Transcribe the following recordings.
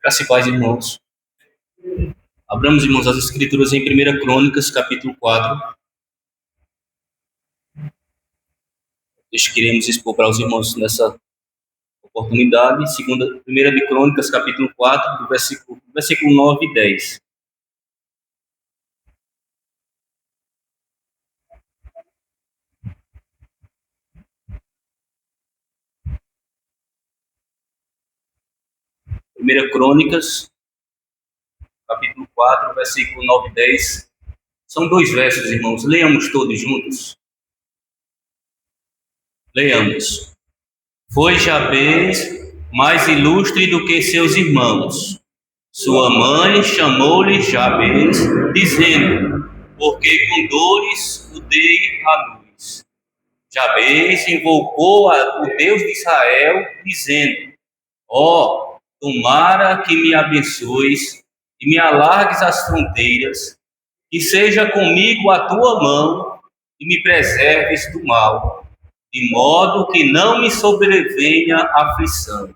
Graça e paz, irmãos. Abramos, irmãos, as Escrituras em 1 Crônicas, capítulo 4. Deixa queremos expor para os irmãos nessa oportunidade. 1 de Crônicas, capítulo 4, do versículo 9 e 10. Primeira Crônicas, capítulo 4, versículo 9 e 10. São 2 versos, irmãos. Leamos todos juntos. Leamos. Foi Jabez mais ilustre do que seus irmãos. Sua mãe chamou-lhe Jabez, dizendo: porque com dores o dei à luz. Jabez invocou o Deus de Israel, dizendo: ó, tomara que me abençoes e me alargues as fronteiras, que seja comigo a tua mão e me preserves do mal, de modo que não me sobrevenha aflição.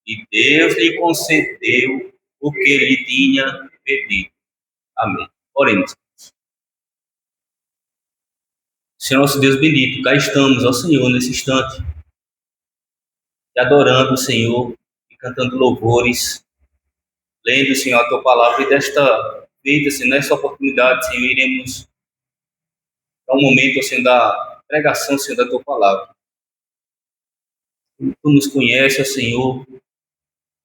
E Deus lhe concedeu o que lhe tinha pedido. Amém. Oremos. Senhor nosso Deus bendito, cá estamos, ó Senhor, nesse instante, te adorando, Senhor, e cantando louvores, lendo, Senhor, a tua palavra. E desta vida, Senhor, nessa oportunidade, Senhor, iremos para um momento, Senhor, da pregação, Senhor, da tua palavra. Tu nos conheces, ó Senhor,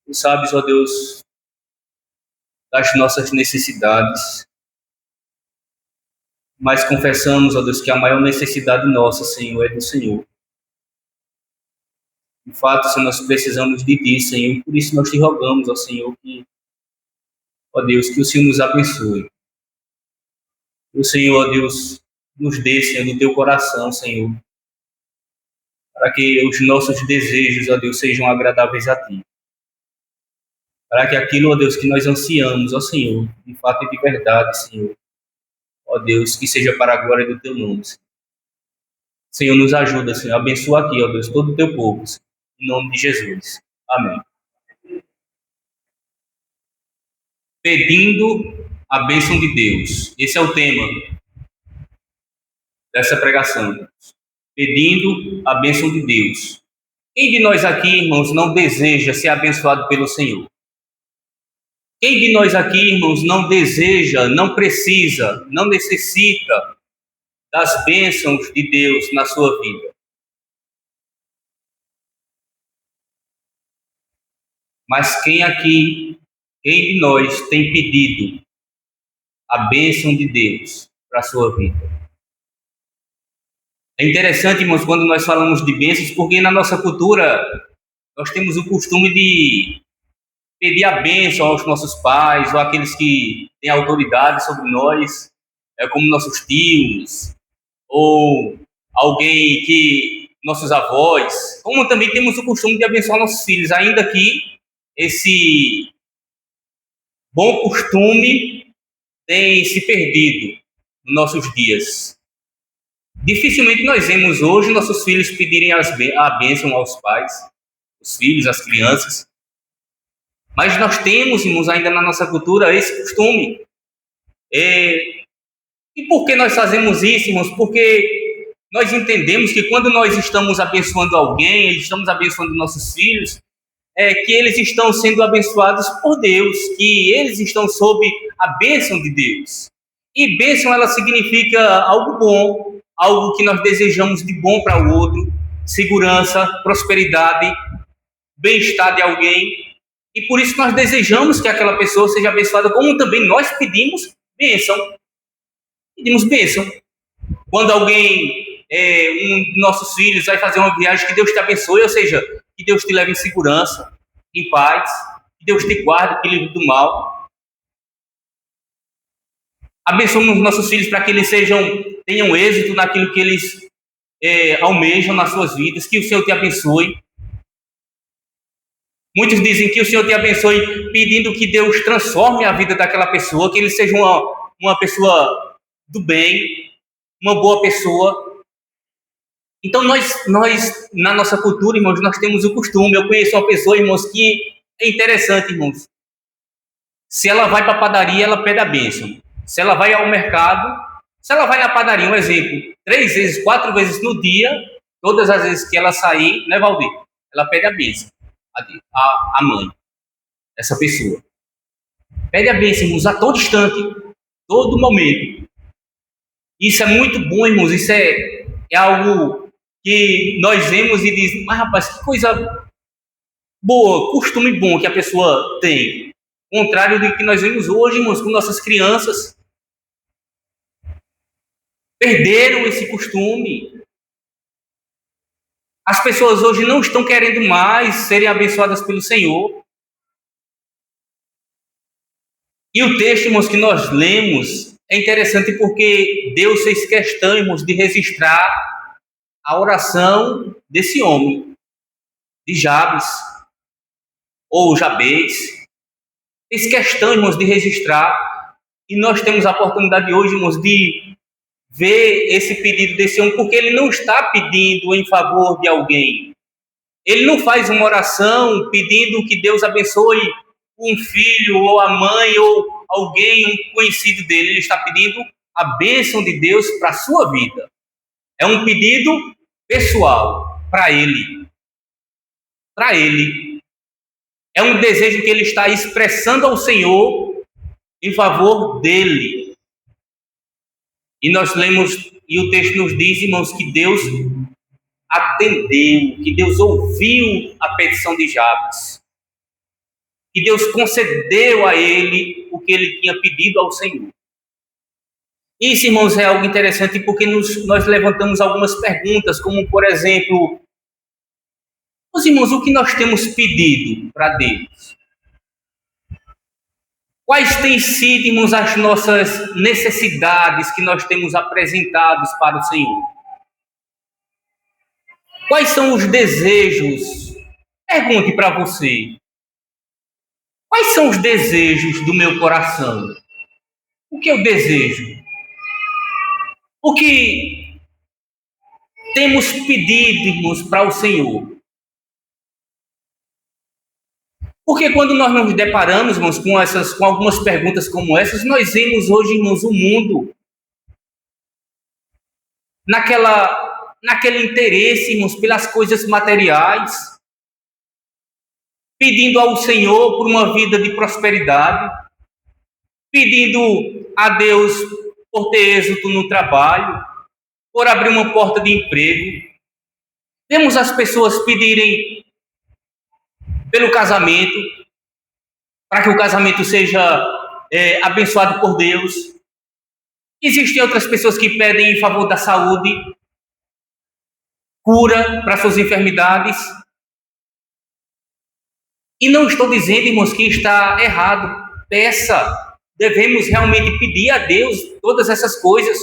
tu sabes, ó Deus, das nossas necessidades, mas confessamos, ó Deus, que a maior necessidade nossa, Senhor, é do Senhor. De fato, Senhor, nós precisamos de Ti, Senhor, e por isso nós te rogamos, ó Senhor, que, ó Deus, que o Senhor nos abençoe. Que o Senhor, ó Deus, nos dê, Senhor, do Teu coração, Senhor, para que os nossos desejos, ó Deus, sejam agradáveis a Ti. Para que aquilo, ó Deus, que nós ansiamos, ó Senhor, de fato e de verdade, Senhor, ó Deus, que seja para a glória do Teu nome, Senhor. Senhor, nos ajuda, Senhor, abençoa aqui, ó Deus, todo o Teu povo, Senhor, em nome de Jesus. Amém. Pedindo a bênção de Deus. Esse é o tema dessa pregação. Pedindo a bênção de Deus. Quem de nós aqui, irmãos, não deseja ser abençoado pelo Senhor? Quem de nós aqui, irmãos, não deseja, não precisa, não necessita das bênçãos de Deus na sua vida? Mas quem de nós tem pedido a bênção de Deus para a sua vida? É interessante, irmãos, quando nós falamos de bênçãos, porque na nossa cultura nós temos o costume de pedir a bênção aos nossos pais ou àqueles que têm autoridade sobre nós, como nossos tios ou alguém que nossos avós, como também temos o costume de abençoar nossos filhos, ainda que esse bom costume tem se perdido nos nossos dias. Dificilmente nós vemos hoje nossos filhos pedirem a bênção aos pais, os filhos, as crianças. Mas nós temos, irmãos, ainda na nossa cultura esse costume. E por que nós fazemos isso, irmãos? Porque nós entendemos que quando nós estamos abençoando alguém, estamos abençoando nossos filhos, que eles estão sendo abençoados por Deus, que eles estão sob a bênção de Deus. E bênção, ela significa algo bom, algo que nós desejamos de bom para o outro, segurança, prosperidade, bem-estar de alguém. E por isso nós desejamos que aquela pessoa seja abençoada, como também nós pedimos bênção. Pedimos bênção. Quando alguém, um de nossos filhos vai fazer uma viagem, que Deus te abençoe, ou seja, que Deus te leve em segurança, em paz, que Deus te guarde, te livre do mal. Abençoamos nossos filhos para que eles tenham êxito naquilo que eles almejam nas suas vidas, que o Senhor te abençoe. Muitos dizem que o Senhor te abençoe pedindo que Deus transforme a vida daquela pessoa, que ele seja uma pessoa do bem, uma boa pessoa. Então, nós, na nossa cultura, irmãos, nós temos o costume. Eu conheço uma pessoa, irmãos, que é interessante, irmãos. Se ela vai para a padaria, ela pede a bênção. Se ela vai ao mercado, se ela vai na padaria, um exemplo, 3 vezes, 4 vezes no dia, todas as vezes que ela sair, né, Valdir? Ela pede a bênção a mãe, essa pessoa. Pede a bênção, irmãos, a todo instante, todo momento. Isso é muito bom, irmãos. Isso é algo que nós vemos e diz, mas rapaz, que coisa boa, costume bom que a pessoa tem. Contrário do que nós vemos hoje, irmãos, com nossas crianças. Perderam esse costume. As pessoas hoje não estão querendo mais serem abençoadas pelo Senhor. E o texto, irmãos, que nós lemos é interessante porque Deus fez questão, irmãos, de registrar a oração desse homem, de Jabes, ou Jabez. Fez questão, irmãos, de registrar. E nós temos a oportunidade hoje, irmãos, de ver esse pedido desse homem, porque ele não está pedindo em favor de alguém. Ele não faz uma oração pedindo que Deus abençoe um filho, ou a mãe, ou alguém, um conhecido dele. Ele está pedindo a bênção de Deus para a sua vida. É um pedido pessoal para ele. Para ele. É um desejo que ele está expressando ao Senhor em favor dele. E nós lemos, e o texto nos diz, irmãos, que Deus atendeu, que Deus ouviu a petição de Jabes. Que Deus concedeu a ele o que ele tinha pedido ao Senhor. Isso, irmãos, é algo interessante porque nós levantamos algumas perguntas, como, por exemplo, meus irmãos, o que nós temos pedido para Deus? Quais têm sido, irmãos, as nossas necessidades que nós temos apresentados para o Senhor? Quais são os desejos? Pergunte para você. Quais são os desejos do meu coração? O que eu desejo? O que temos pedido, irmãos, para o Senhor? Porque quando nós nos deparamos, irmãos, com algumas perguntas como essas, nós vemos hoje, irmãos, o mundo naquele interesse, irmãos, pelas coisas materiais, pedindo ao Senhor por uma vida de prosperidade, pedindo a Deus por ter êxito no trabalho, por abrir uma porta de emprego. Vemos as pessoas pedirem pelo casamento, para que o casamento seja abençoado por Deus. Existem outras pessoas que pedem em favor da saúde, cura para suas enfermidades. E não estou dizendo, irmãos, que está errado. Peça. Devemos realmente pedir a Deus todas essas coisas,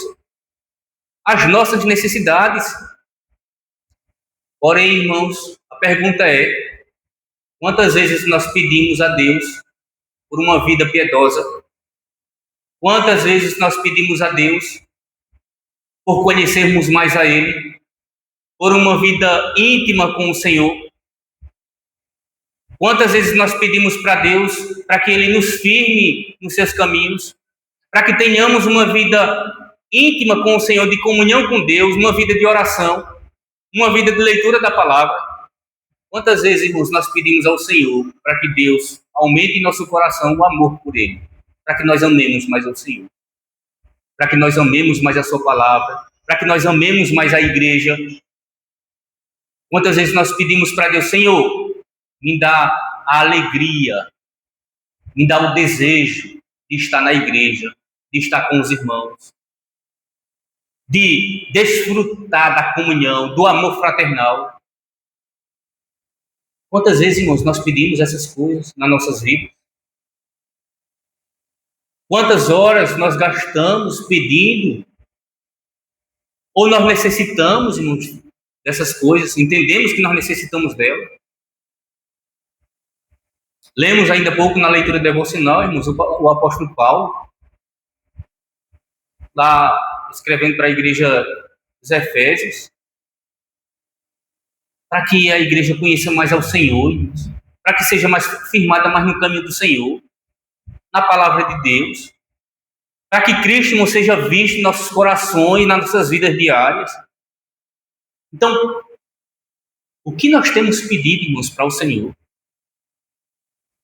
as nossas necessidades. Porém, irmãos, a pergunta é: quantas vezes nós pedimos a Deus por uma vida piedosa? Quantas vezes nós pedimos a Deus por conhecermos mais a Ele, por uma vida íntima com o Senhor? Quantas vezes nós pedimos para Deus para que Ele nos firme nos seus caminhos, para que tenhamos uma vida íntima com o Senhor, de comunhão com Deus, uma vida de oração, uma vida de leitura da palavra? Quantas vezes, irmãos, nós pedimos ao Senhor para que Deus aumente em nosso coração o amor por Ele, para que nós amemos mais ao Senhor, para que nós amemos mais a Sua palavra, para que nós amemos mais a igreja? Quantas vezes nós pedimos para Deus: Senhor, me dá a alegria, me dá o desejo de estar na igreja, de estar com os irmãos, de desfrutar da comunhão, do amor fraternal? Quantas vezes, irmãos, nós pedimos essas coisas nas nossas vidas? Quantas horas nós gastamos pedindo? Ou nós necessitamos, irmãos, dessas coisas? Entendemos que nós necessitamos delas? Lemos ainda há pouco na leitura devocional, irmãos, o apóstolo Paulo, lá escrevendo para a igreja dos Efésios, para que a igreja conheça mais ao Senhor, irmãos, para que seja mais firmada mais no caminho do Senhor. na palavra de Deus, para que Cristo não seja visto em nossos corações, nas nossas vidas diárias. Então, o que nós temos pedido, irmãos, para o Senhor?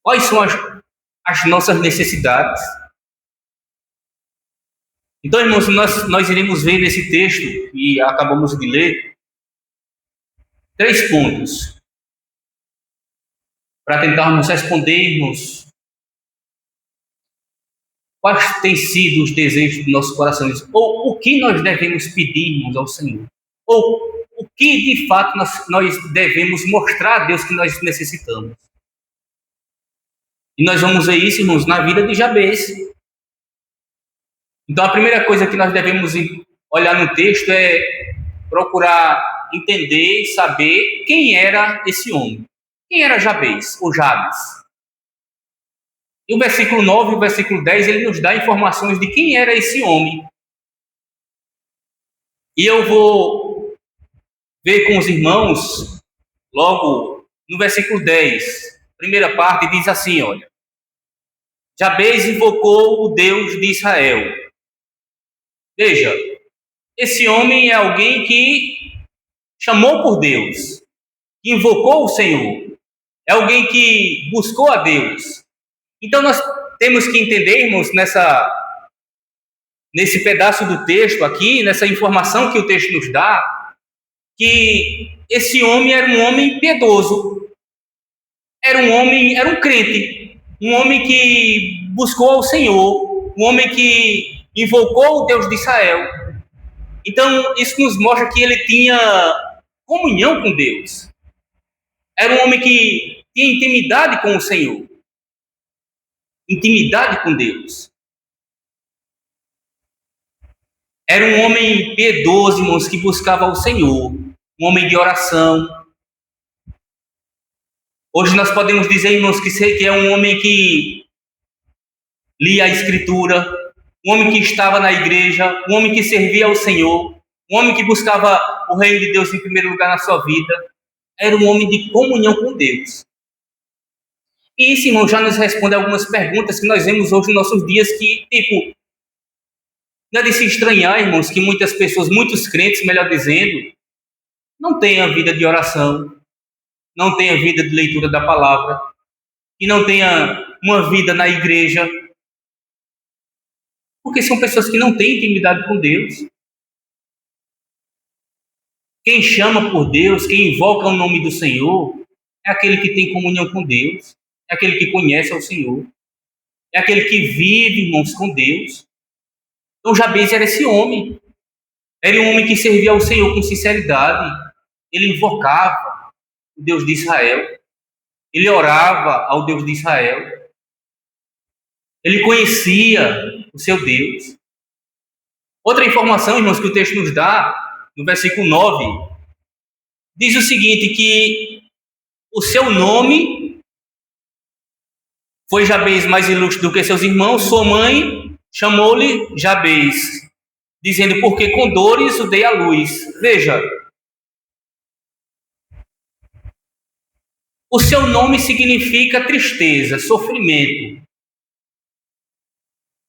Quais são as nossas necessidades? Então, irmãos, nós iremos ver nesse texto, que acabamos de ler, 3 pontos para tentarmos respondermos quais têm sido os desejos do nosso coração, ou o que nós devemos pedirmos ao Senhor, ou o que de fato nós devemos mostrar a Deus que nós necessitamos. E nós vamos ver isso, irmãos, na vida de Jabez. Então, a primeira coisa que nós devemos olhar no texto é procurar entender e saber quem era esse homem. Quem era Jabez, ou Jabes? E o versículo 9 e o versículo 10, ele nos dá informações de quem era esse homem. E eu vou ver com os irmãos, logo no versículo 10, primeira parte, diz assim, olha. Jabez invocou o Deus de Israel. Veja, esse homem é alguém que chamou por Deus, que invocou o Senhor. É alguém que buscou a Deus. Então nós temos que entender, irmãos, nesse pedaço do texto aqui, nessa informação que o texto nos dá, que esse homem era um homem piedoso. Era um crente, um homem que buscou ao Senhor, um homem que invocou o Deus de Israel. Então, isso nos mostra que ele tinha comunhão com Deus. Era um homem que tinha intimidade com o Senhor. Intimidade com Deus. Era um homem piedoso, irmãos, que buscava o Senhor. Um homem de oração. Hoje nós podemos dizer, irmãos, que é um homem que lia a Escritura, um homem que estava na igreja, um homem que servia ao Senhor, um homem que buscava o reino de Deus em primeiro lugar na sua vida. Era um homem de comunhão com Deus. E isso, irmão, já nos responde algumas perguntas que nós vemos hoje nos nossos dias que, tipo, não é de se estranhar, irmãos, que muitas pessoas, muitos crentes, melhor dizendo, não têm a vida de oração, não têm a vida de leitura da palavra, e não têm uma vida na igreja, porque são pessoas que não têm intimidade com Deus. Quem chama por Deus, quem invoca o nome do Senhor, é aquele que tem comunhão com Deus, é aquele que conhece ao Senhor, é aquele que vive, irmãos, com Deus. Então Jabez era esse homem. Era um homem que servia ao Senhor com sinceridade. Ele invocava o Deus de Israel. Ele orava ao Deus de Israel. Ele conhecia o seu Deus. Outra informação, irmãos, que o texto nos dá, no versículo 9, diz o seguinte, que o seu nome foi Jabez mais ilustre do que seus irmãos. Sua mãe chamou-lhe Jabez, dizendo, porque com dores o dei à luz. Veja, o seu nome significa tristeza, sofrimento.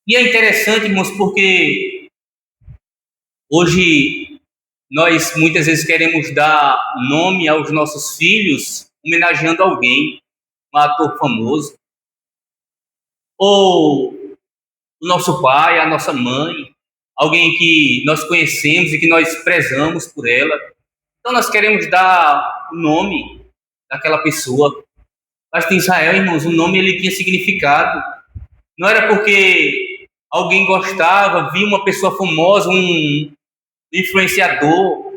E é interessante, irmãos, porque hoje nós muitas vezes queremos dar nome aos nossos filhos homenageando alguém, um ator famoso, ou o nosso pai, a nossa mãe, alguém que nós conhecemos e que nós prezamos por ela. Então nós queremos dar o nome daquela pessoa. Mas em Israel, irmãos, o nome ele tinha significado. Não era porque alguém gostava, via uma pessoa famosa, um influenciador,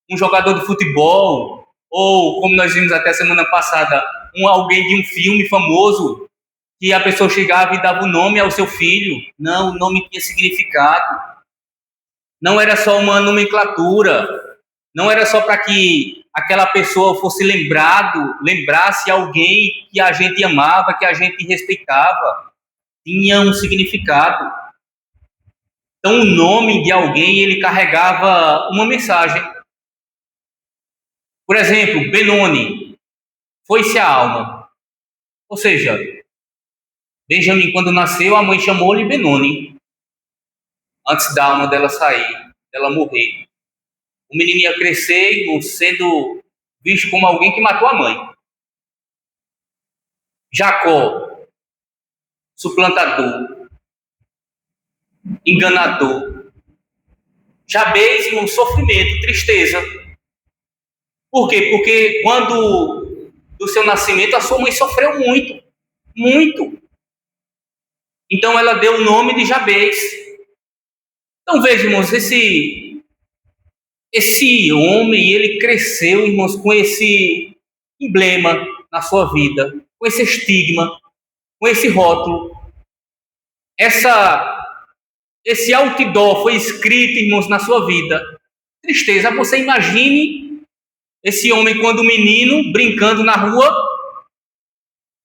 um jogador de futebol, ou como nós vimos até semana passada, alguém de um filme famoso, que a pessoa chegava e dava o nome ao seu filho. Não, o nome tinha significado. Não era só uma nomenclatura. Não era só para que aquela pessoa fosse lembrasse alguém que a gente amava, que a gente respeitava. Tinha um significado. Então, o nome de alguém, ele carregava uma mensagem. Por exemplo, Benoni, foi-se a alma. Ou seja, Benjamim, quando nasceu, a mãe chamou-lhe Benoni, antes da alma dela sair, dela morrer. O menino ia crescer, irmão, sendo visto como alguém que matou a mãe. Jacó, suplantador, enganador. Jabez, irmão, sofrimento, tristeza. Por quê? Porque quando do seu nascimento a sua mãe sofreu muito, muito. Então ela deu o nome de Jabez. Então veja, irmãos, esse homem, ele cresceu, irmãos, com esse emblema na sua vida, com esse estigma, com esse rótulo. Esse outdoor foi escrito, irmãos, na sua vida. Tristeza. Você imagine esse homem quando menino, brincando na rua,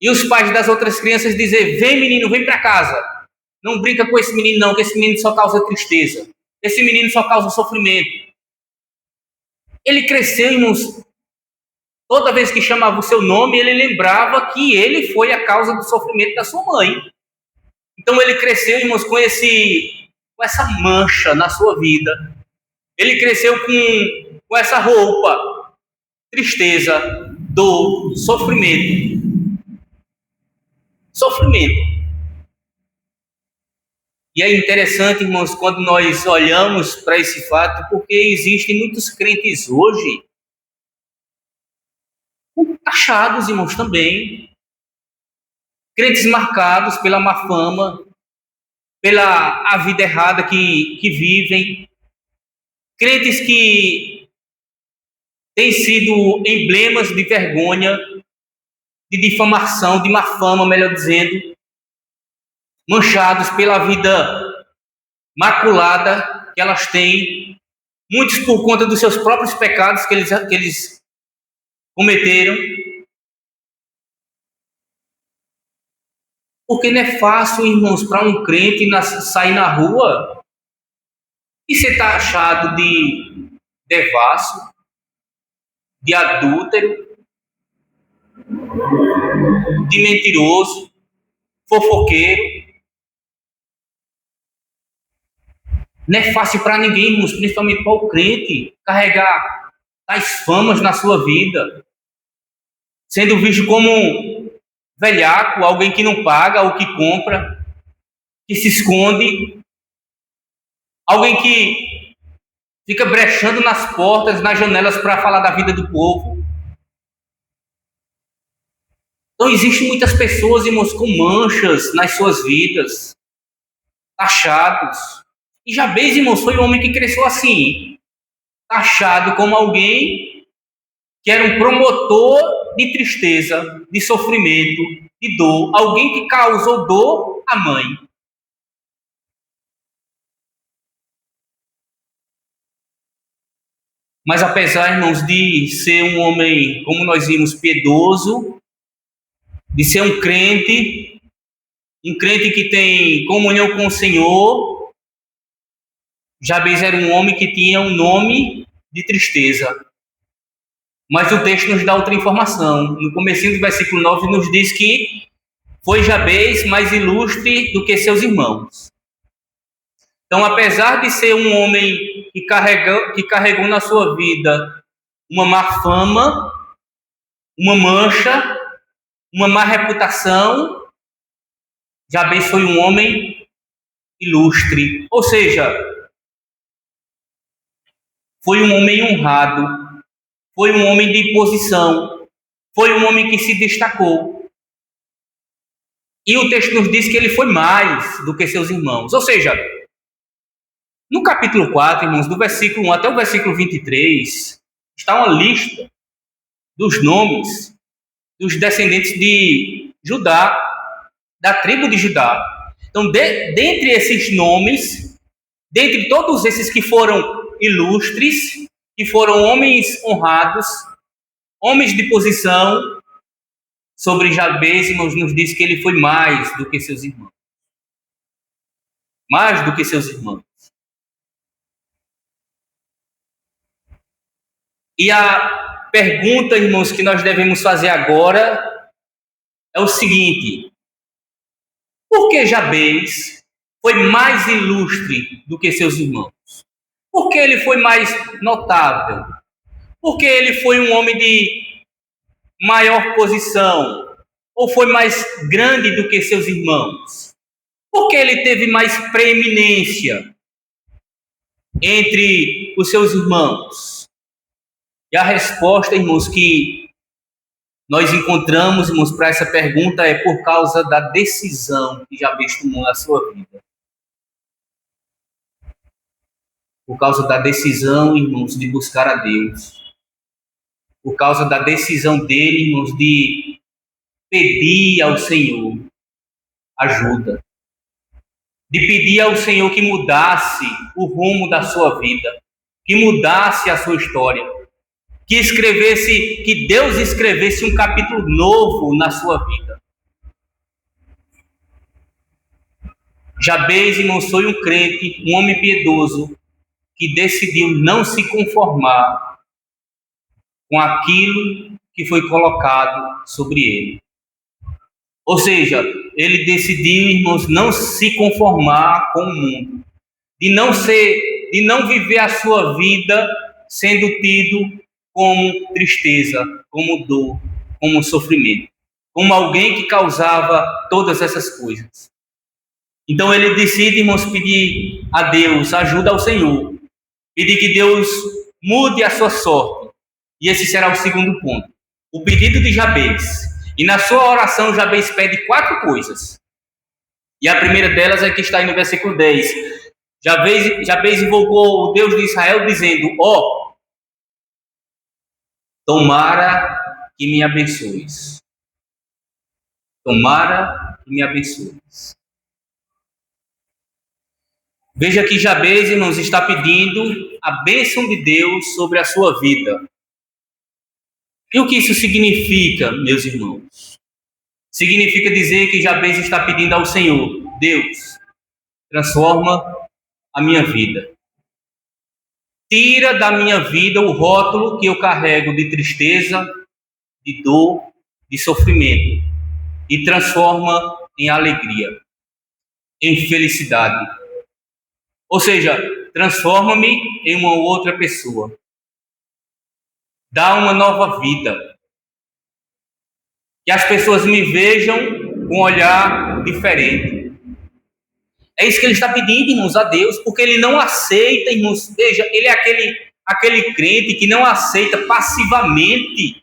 e os pais das outras crianças dizer: vem menino, vem para casa. Não brinca com esse menino não, que esse menino só causa tristeza. Esse menino só causa sofrimento. Ele cresceu, irmãos. Toda vez que chamava o seu nome, ele lembrava que ele foi a causa do sofrimento da sua mãe. Então ele cresceu, irmãos, com essa mancha na sua vida. Ele cresceu com essa roupa, tristeza, dor, sofrimento. Sofrimento. E é interessante, irmãos, quando nós olhamos para esse fato, porque existem muitos crentes hoje, taxados, irmãos, também. Crentes marcados pela má fama, pela a vida errada que vivem. Crentes que têm sido emblemas de vergonha, de difamação, de má fama, melhor dizendo, manchados pela vida maculada que elas têm, muitos por conta dos seus próprios pecados que eles cometeram. Porque não é fácil, irmãos, para um crente sair na rua e ser taxado de devasso, de adúltero, de mentiroso, fofoqueiro. Não é fácil para ninguém, irmãos, principalmente para o crente, carregar tais famas na sua vida, sendo visto como um velhaco, alguém que não paga o que compra, que se esconde, alguém que fica brechando nas portas, nas janelas para falar da vida do povo. Então existem muitas pessoas, irmãos, com manchas nas suas vidas, taxados. E Jabez, irmãos, foi um homem que cresceu assim, taxado como alguém que era um promotor de tristeza, de sofrimento, de dor, alguém que causou dor à mãe. Mas apesar, irmãos, de ser um homem, como nós vimos, piedoso, de ser um crente que tem comunhão com o Senhor, Jabez era um homem que tinha um nome de tristeza. Mas o texto nos dá outra informação. No comecinho do versículo 9 nos diz que foi Jabez mais ilustre do que seus irmãos. Então, apesar de ser um homem que carregou na sua vida uma má fama, uma mancha, uma má reputação, Jabez foi um homem ilustre. Ou seja, foi um homem honrado, foi um homem de posição, foi um homem que se destacou. E o texto nos diz que ele foi mais do que seus irmãos. Ou seja, no capítulo 4, irmãos, do versículo 1 até o versículo 23, está uma lista dos nomes dos descendentes de Judá, da tribo de Judá. Então, dentre esses nomes, dentre todos esses que foram ilustres, que foram homens honrados, homens de posição, sobre Jabez, irmãos, nos diz que ele foi mais do que seus irmãos. Mais do que seus irmãos. E a pergunta, irmãos, que nós devemos fazer agora é o seguinte: Por que Jabez foi mais ilustre do que seus irmãos? Por que ele foi mais notável? Por que ele foi um homem de maior posição? Ou foi mais grande do que seus irmãos? Por que ele teve mais preeminência entre os seus irmãos? E a resposta, irmãos, que nós encontramos, irmãos, para essa pergunta é por causa da decisão que Jabez tomou na sua vida. Por causa da decisão, irmãos, de buscar a Deus. Por causa da decisão dele, irmãos, de pedir ao Senhor ajuda. De pedir ao Senhor que mudasse o rumo da sua vida. Que mudasse a sua história. Que Deus escrevesse um capítulo novo na sua vida. Jabez, irmãos, foi um crente, um homem piedoso, que decidiu não se conformar com aquilo que foi colocado sobre ele. Ou seja, ele decidiu, irmãos, não se conformar com o mundo, de não viver a sua vida sendo tido como tristeza, como dor, como sofrimento, como alguém que causava todas essas coisas. Então ele decide, irmãos, pedir a Deus, ajuda ao Senhor, pedir que Deus mude a sua sorte. E esse será o segundo ponto, o pedido de Jabez. E na sua oração, Jabez pede 4 coisas. E a primeira delas é que está aí no versículo 10. Jabez invocou o Deus de Israel, dizendo: tomara que me abençoes. Tomara que me abençoes. Veja que Jabez, irmãos, está pedindo a bênção de Deus sobre a sua vida. E o que isso significa, meus irmãos? Significa dizer que Jabez está pedindo ao Senhor: Deus, transforma a minha vida. Tira da minha vida o rótulo que eu carrego de tristeza, de dor, de sofrimento, e transforma em alegria, em felicidade. Ou seja, transforma-me em uma outra pessoa. Dá uma nova vida. Que as pessoas me vejam com um olhar diferente. É isso que ele está pedindo, irmãos, a Deus, porque ele não aceita, irmãos, veja, ele é aquele crente que não aceita passivamente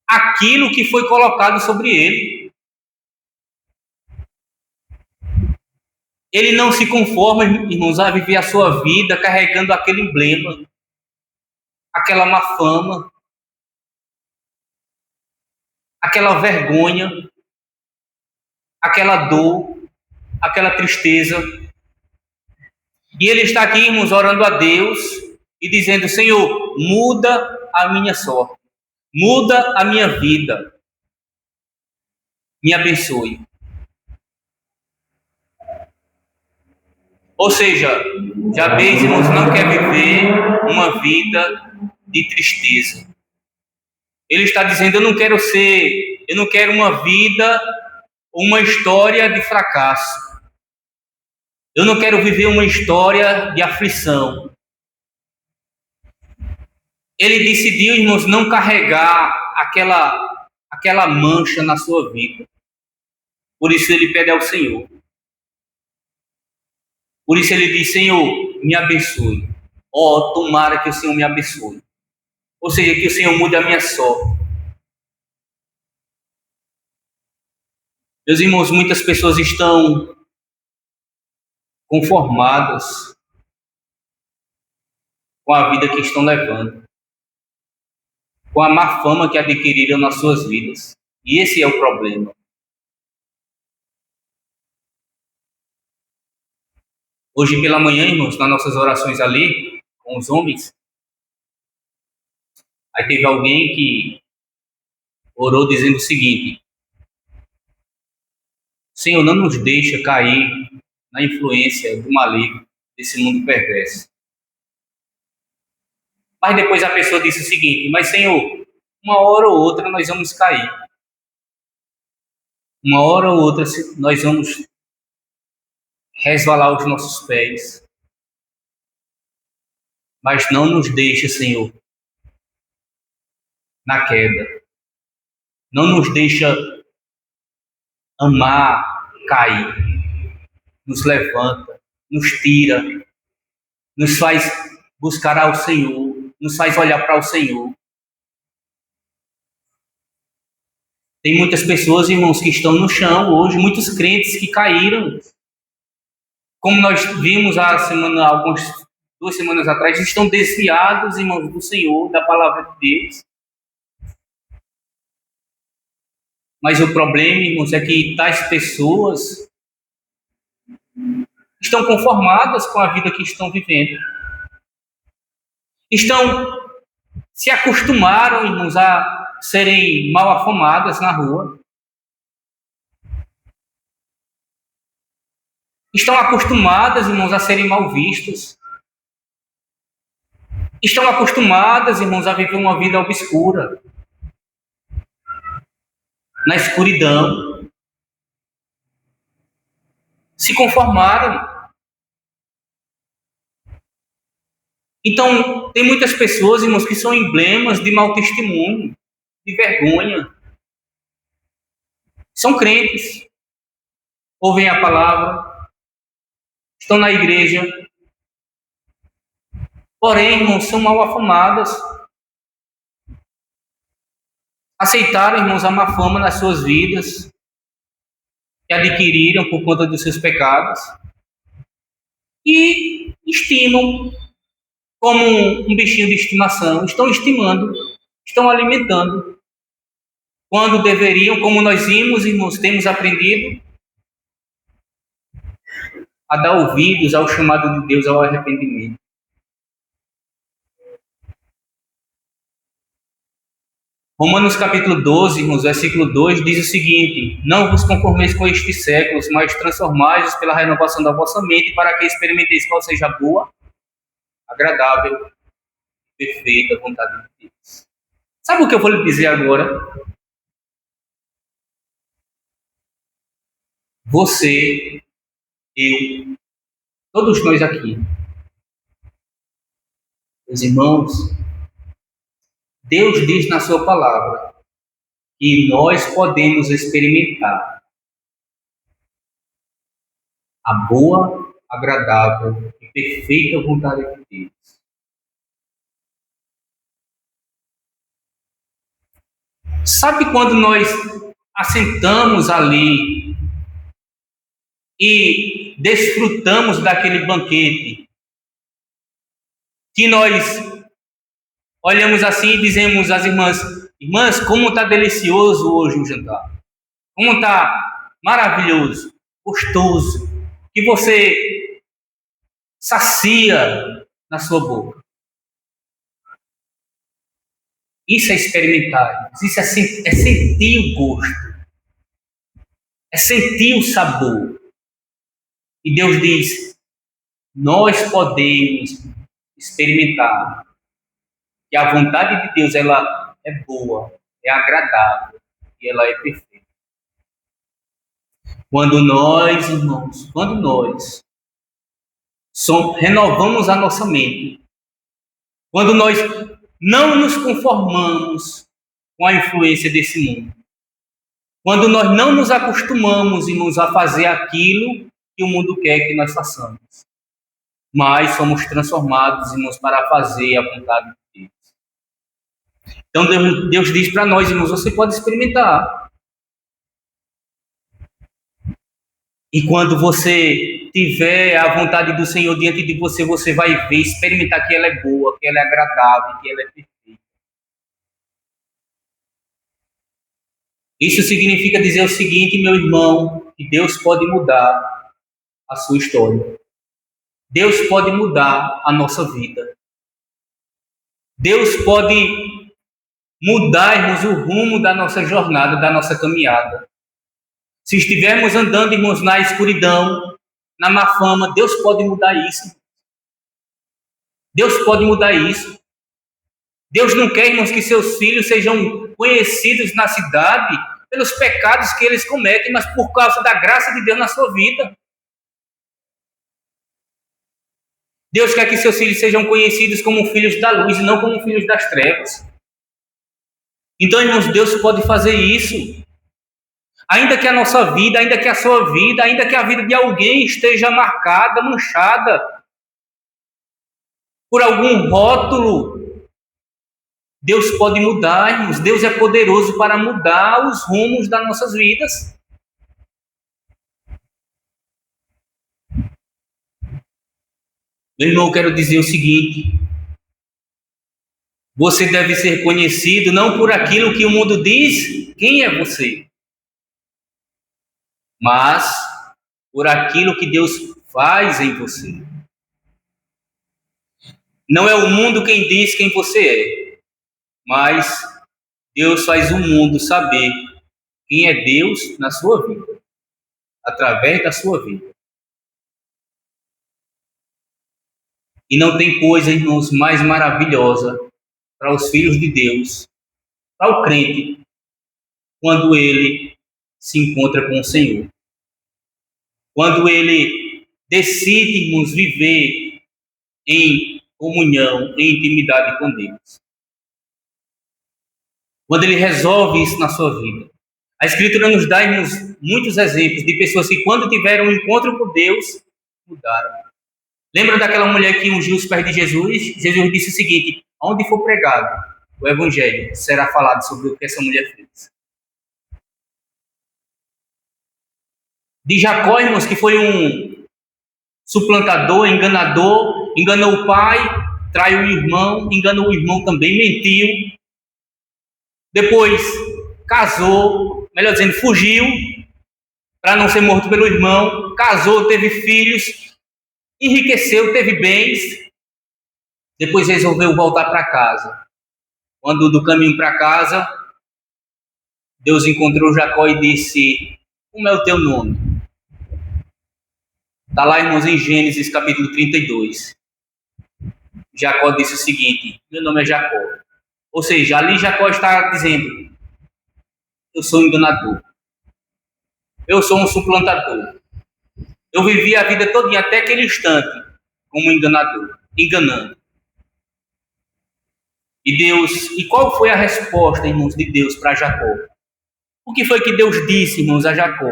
aquilo que foi colocado sobre ele. Ele não se conforma, irmãos, a viver a sua vida carregando aquele emblema, aquela má fama, aquela vergonha, aquela dor, aquela tristeza. E ele está aqui, irmãos, orando a Deus e dizendo: Senhor, muda a minha sorte, muda a minha vida, me abençoe. Ou seja, Jabez, irmãos, não quer viver uma vida de tristeza. Ele está dizendo: eu não quero uma vida, uma história de fracasso. Eu não quero viver uma história de aflição. Ele decidiu, irmãos, não carregar aquela mancha na sua vida. Por isso ele pede ao Senhor. Por isso ele diz: Senhor, me abençoe. Tomara que o Senhor me abençoe. Ou seja, que o Senhor mude a minha sorte. Meus irmãos, muitas pessoas estão conformadas com a vida que estão levando, com a má fama que adquiriram nas suas vidas. E esse é o problema. Hoje pela manhã, irmãos, nas nossas orações ali, com os homens, aí teve alguém que orou dizendo o seguinte: Senhor, não nos deixa cair na influência do maligno, desse mundo perverso. Mas depois a pessoa disse o seguinte: mas Senhor, uma hora ou outra nós vamos cair. Uma hora ou outra nós vamos resvalar os nossos pés. Mas não nos deixe, Senhor, na queda. Não nos deixa amar cair. Nos levanta, nos tira, nos faz buscar ao Senhor, nos faz olhar para o Senhor. Tem muitas pessoas, irmãos, que estão no chão hoje, muitos crentes que caíram. Como nós vimos algumas 2 semanas atrás, estão desviados, irmãos, do Senhor, da palavra de Deus. Mas o problema, irmãos, é que tais pessoas estão conformadas com a vida que estão vivendo. Se acostumaram, irmãos, a serem mal afamadas na rua. Estão acostumadas, irmãos, a serem mal vistos. Estão acostumadas, irmãos, a viver uma vida obscura, na escuridão. Se conformaram. Então, tem muitas pessoas, irmãos, que são emblemas de mau testemunho, de vergonha. São crentes, ouvem a palavra, estão na igreja, porém, irmãos, são mal afamadas. Aceitaram, irmãos, a má fama nas suas vidas, que adquiriram por conta dos seus pecados, e estimam como um bichinho de estimação, estão estimando, estão alimentando, quando deveriam, como nós vimos, irmãos, temos aprendido a dar ouvidos ao chamado de Deus, ao arrependimento. Romanos capítulo 12, irmãos, versículo 2, diz o seguinte: não vos conformeis com estes séculos, mas transformai-vos pela renovação da vossa mente, para que experimenteis qual seja a boa, agradável, perfeita vontade de Deus. Sabe o que eu vou lhe dizer agora? Você, eu, todos nós aqui, meus irmãos, Deus diz na sua palavra que nós podemos experimentar a boa, agradável e perfeita vontade de Deus. Sabe quando nós assentamos ali e desfrutamos daquele banquete, que nós olhamos assim e dizemos às irmãs: irmãs, como está delicioso hoje o jantar, como está maravilhoso, gostoso, que você sacia na sua boca. Isso é experimentar, isso é sentir o gosto, é sentir o sabor. E Deus diz: nós podemos experimentar que a vontade de Deus, ela é boa, é agradável e ela é perfeita. Quando nós, irmãos, renovamos a nossa mente, quando nós não nos conformamos com a influência desse mundo, quando nós não nos acostumamos, irmãos, a fazer aquilo que o mundo quer que nós façamos, mas somos transformados, irmãos, para fazer a vontade de Deus. Então Deus diz para nós, irmãos, você pode experimentar. E quando você tiver a vontade do Senhor diante de você, você vai ver, experimentar que ela é boa, que ela é agradável, que ela é perfeita. Isso significa dizer o seguinte, meu irmão, que Deus pode mudar a sua história. Deus pode mudar a nossa vida. Deus pode mudar, irmãos, o rumo da nossa jornada, da nossa caminhada. Se estivermos andando, irmãos, na escuridão, na má fama, Deus pode mudar isso. Deus pode mudar isso. Deus não quer, irmãos, que seus filhos sejam conhecidos na cidade pelos pecados que eles cometem, mas por causa da graça de Deus na sua vida. Deus quer que seus filhos sejam conhecidos como filhos da luz e não como filhos das trevas. Então, irmãos, Deus pode fazer isso. Ainda que a nossa vida, ainda que a sua vida, ainda que a vida de alguém esteja marcada, manchada por algum rótulo, Deus pode mudar, irmãos. Deus é poderoso para mudar os rumos das nossas vidas. Meu irmão, eu quero dizer o seguinte: você deve ser conhecido não por aquilo que o mundo diz quem é você, mas por aquilo que Deus faz em você. Não é o mundo quem diz quem você é, mas Deus faz o mundo saber quem é Deus na sua vida, através da sua vida. E não tem coisa, irmãos, mais maravilhosa para os filhos de Deus, para o crente, quando ele se encontra com o Senhor. Quando ele decide, irmãos, viver em comunhão, em intimidade com Deus. Quando ele resolve isso na sua vida. A Escritura nos dá, irmãos, muitos exemplos de pessoas que, quando tiveram um encontro com Deus, mudaram. Lembra daquela mulher que ungiu os pés de Jesus? Jesus disse o seguinte: onde for pregado o Evangelho, será falado sobre o que essa mulher fez. De Jacó, irmãos, que foi um suplantador, enganador, enganou o pai, traiu o irmão, enganou o irmão também, mentiu. Depois casou, melhor dizendo, fugiu para não ser morto pelo irmão, casou, teve filhos, enriqueceu, teve bens, depois resolveu voltar para casa. Quando do caminho para casa, Deus encontrou Jacó e disse: como é o teu nome? Está lá, irmãos, em Gênesis capítulo 32. Jacó disse o seguinte: meu nome é Jacó. Ou seja, ali Jacó está dizendo: eu sou um enganador. Eu sou um suplantador. Eu vivi a vida todinha até aquele instante como enganador, enganando. E qual foi a resposta, irmãos, de Deus para Jacó? O que foi que Deus disse, irmãos, a Jacó?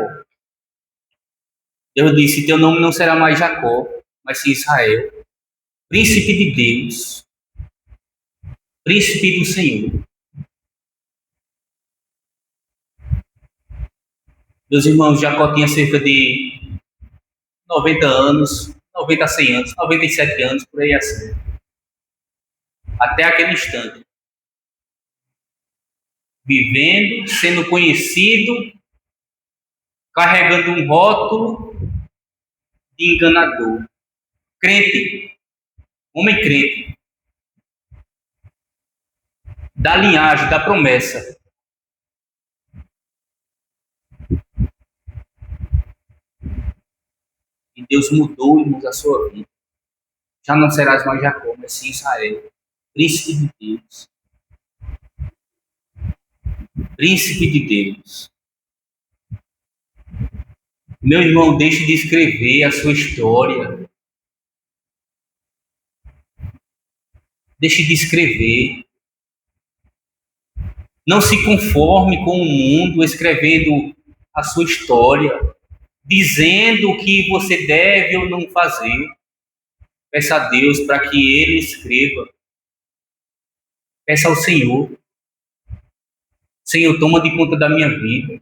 Deus disse: teu nome não será mais Jacó, mas sim Israel, príncipe de Deus, príncipe do Senhor. Meus irmãos, Jacó tinha cerca de 90 anos, 90 a 100 anos, 97 anos, por aí assim. Até aquele instante. Vivendo, sendo conhecido, carregando um rótulo de enganador. Crente, homem crente, da linhagem, da promessa. E Deus mudou, irmãos, a sua vida. Já não serás mais Jacó, mas sim Israel, príncipe de Deus. Príncipe de Deus. Meu irmão, deixe de escrever a sua história. Deixe de escrever. Não se conforme com o mundo escrevendo a sua história, dizendo o que você deve ou não fazer. Peça a Deus para que Ele escreva. Peça ao Senhor: Senhor, toma de conta da minha vida.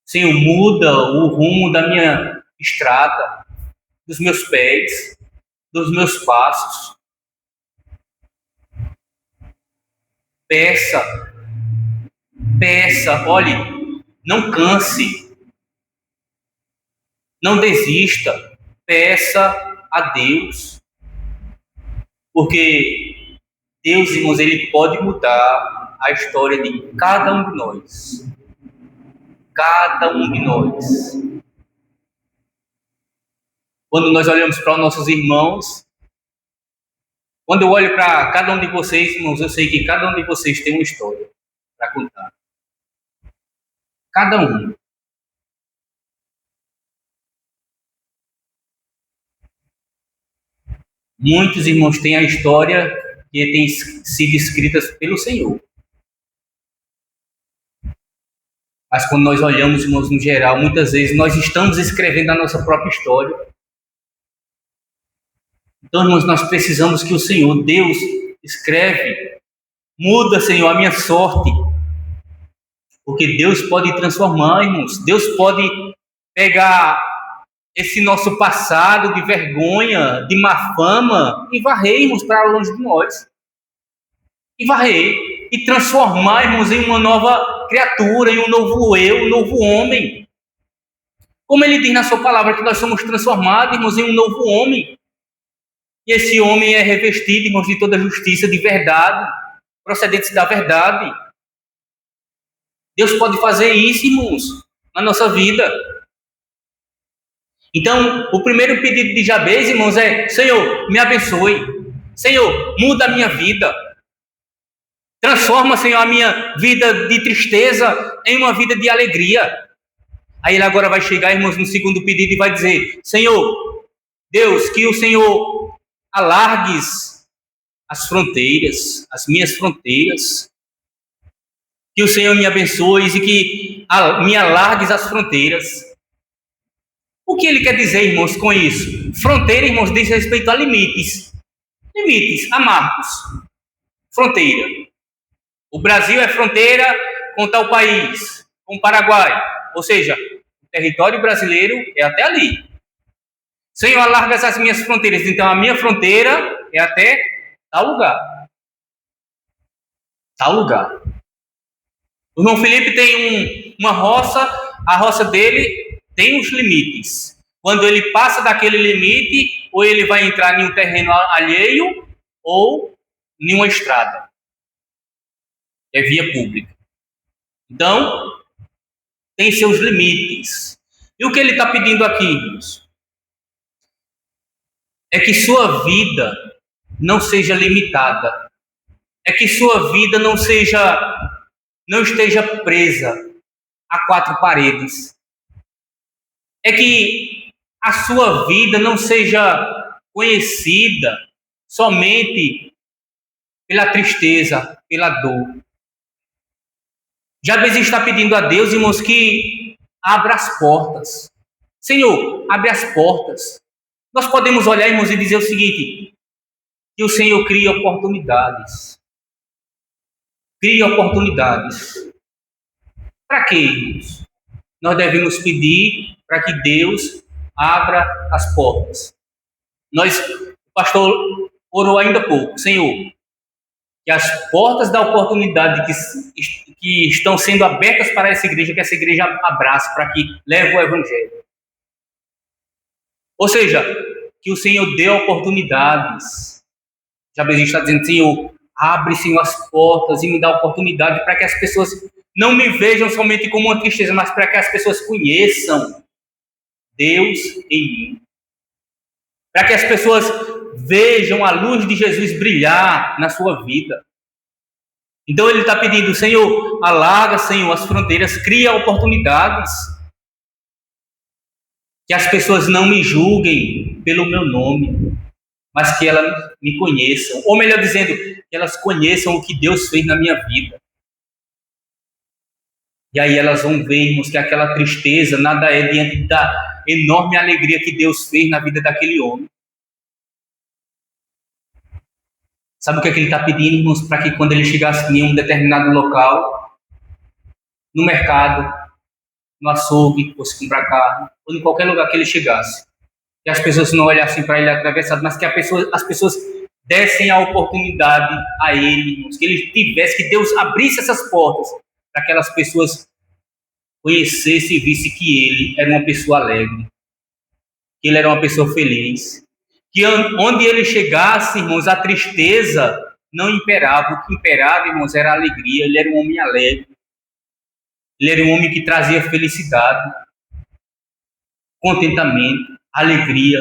Senhor, muda o rumo da minha estrada, dos meus pés, dos meus passos. Peça, olhe, não canse, não desista, peça a Deus, porque Deus, irmãos, Ele pode mudar a história de cada um de nós. Cada um de nós. Quando nós olhamos para os nossos irmãos, quando eu olho para cada um de vocês, irmãos, eu sei que cada um de vocês tem uma história para contar. Cada um. Muitos irmãos têm a história que tem sido escrita pelo Senhor. Mas quando nós olhamos, irmãos, no geral, muitas vezes nós estamos escrevendo a nossa própria história. Então, irmãos, nós precisamos que o Senhor, Deus, escreve, muda, Senhor, a minha sorte. Porque Deus pode transformar, irmãos. Deus pode pegar esse nosso passado de vergonha, de má fama, e varrer, irmãos, para longe de nós. E varrer. E transformar, irmãos, em uma nova criatura, em um novo eu, um novo homem. Como ele diz na sua palavra que nós somos transformados, irmãos, em um novo homem. E esse homem é revestido, irmãos, de toda justiça, de verdade, procedentes da verdade. Deus pode fazer isso, irmãos, na nossa vida. Então, o primeiro pedido de Jabez, irmãos, é: Senhor, me abençoe. Senhor, muda a minha vida. Transforma, Senhor, a minha vida de tristeza em uma vida de alegria. Aí ele agora vai chegar, irmãos, no segundo pedido e vai dizer: Senhor, Deus, que o Senhor alargues as fronteiras, as minhas fronteiras. Que o Senhor me abençoe e que me alargues as fronteiras. O que ele quer dizer, irmãos, com isso? Fronteira, irmãos, diz respeito a limites. Limites, a marcos. Fronteira. O Brasil é fronteira com tal país, com o Paraguai. Ou seja, o território brasileiro é até ali. Senhor, alargas as minhas fronteiras. Então, a minha fronteira é até tal lugar. Tal lugar. O irmão Felipe tem uma roça, a roça dele tem os limites. Quando ele passa daquele limite, ou ele vai entrar em um terreno alheio, ou em uma estrada. É via pública. Então, tem seus limites. E o que ele está pedindo aqui, irmãos? É que sua vida não seja limitada. É que sua vida não esteja presa a quatro paredes. É que a sua vida não seja conhecida somente pela tristeza, pela dor. Jabez está pedindo a Deus, irmãos, que abra as portas. Senhor, abre as portas. Nós podemos olhar, irmãos, e dizer o seguinte: que o Senhor crie oportunidades. Crie oportunidades. Para quê, irmãos? Nós devemos pedir para que Deus abra as portas. O pastor orou ainda há pouco: Senhor, que as portas da oportunidade que estão sendo abertas para essa igreja, que essa igreja abrace, para que leve o evangelho. Ou seja, que o Senhor dê oportunidades. Jabez está dizendo: Senhor, abre, Senhor, as portas e me dá oportunidade para que as pessoas não me vejam somente como uma tristeza, mas para que as pessoas conheçam Deus em mim. Para que as pessoas vejam a luz de Jesus brilhar na sua vida. Então ele está pedindo: Senhor, alarga, Senhor, as fronteiras, cria oportunidades. Que as pessoas não me julguem pelo meu nome, mas que elas me conheçam. Ou melhor dizendo, que elas conheçam o que Deus fez na minha vida. E aí elas vão ver, irmãos, que aquela tristeza nada é diante da enorme alegria que Deus fez na vida daquele homem. Sabe o que é que ele está pedindo, irmãos? Para que quando ele chegasse em um determinado local, no mercado, no açougue, fosse comprar carne, ou em qualquer lugar que ele chegasse, que as pessoas não olhassem para ele atravessado, mas que as pessoas dessem a oportunidade a ele, irmãos, que ele tivesse, que Deus abrisse essas portas, para que aquelas pessoas conhecessem e vissem que ele era uma pessoa alegre, que ele era uma pessoa feliz, que onde ele chegasse, irmãos, a tristeza não imperava. O que imperava, irmãos, era a alegria. Ele era um homem alegre. Ele era um homem que trazia felicidade, contentamento, alegria.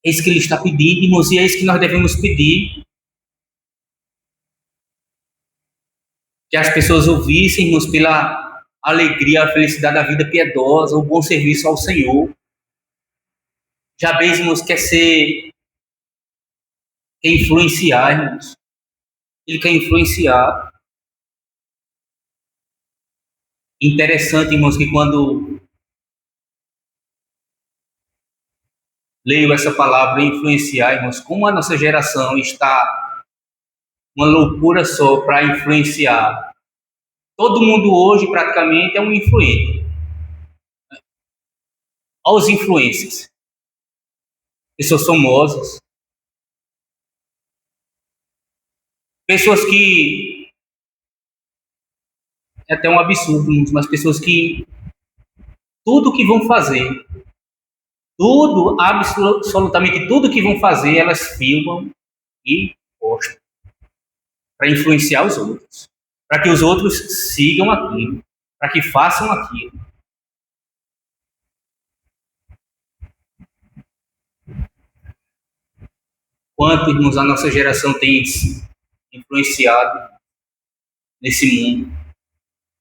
É isso que ele está pedindo, irmãos, e é isso que nós devemos pedir. Que as pessoas ouvissem, irmãos, pela a alegria, a felicidade da vida piedosa, o bom serviço ao Senhor. Jabez, irmãos, quer influenciar, irmãos. Ele quer influenciar. Interessante, irmãos, que quando leio essa palavra influenciar, irmãos, como a nossa geração está uma loucura só para influenciar. Todo mundo hoje praticamente é um influente. Olha os influencers. Pessoas famosas. Pessoas que... É até um absurdo, mas pessoas que tudo que vão fazer, tudo, absolutamente tudo que vão fazer, elas filmam e postam para influenciar os outros, para que os outros sigam aquilo, para que façam aquilo. Quanto, irmãos, a nossa geração tem influenciado nesse mundo?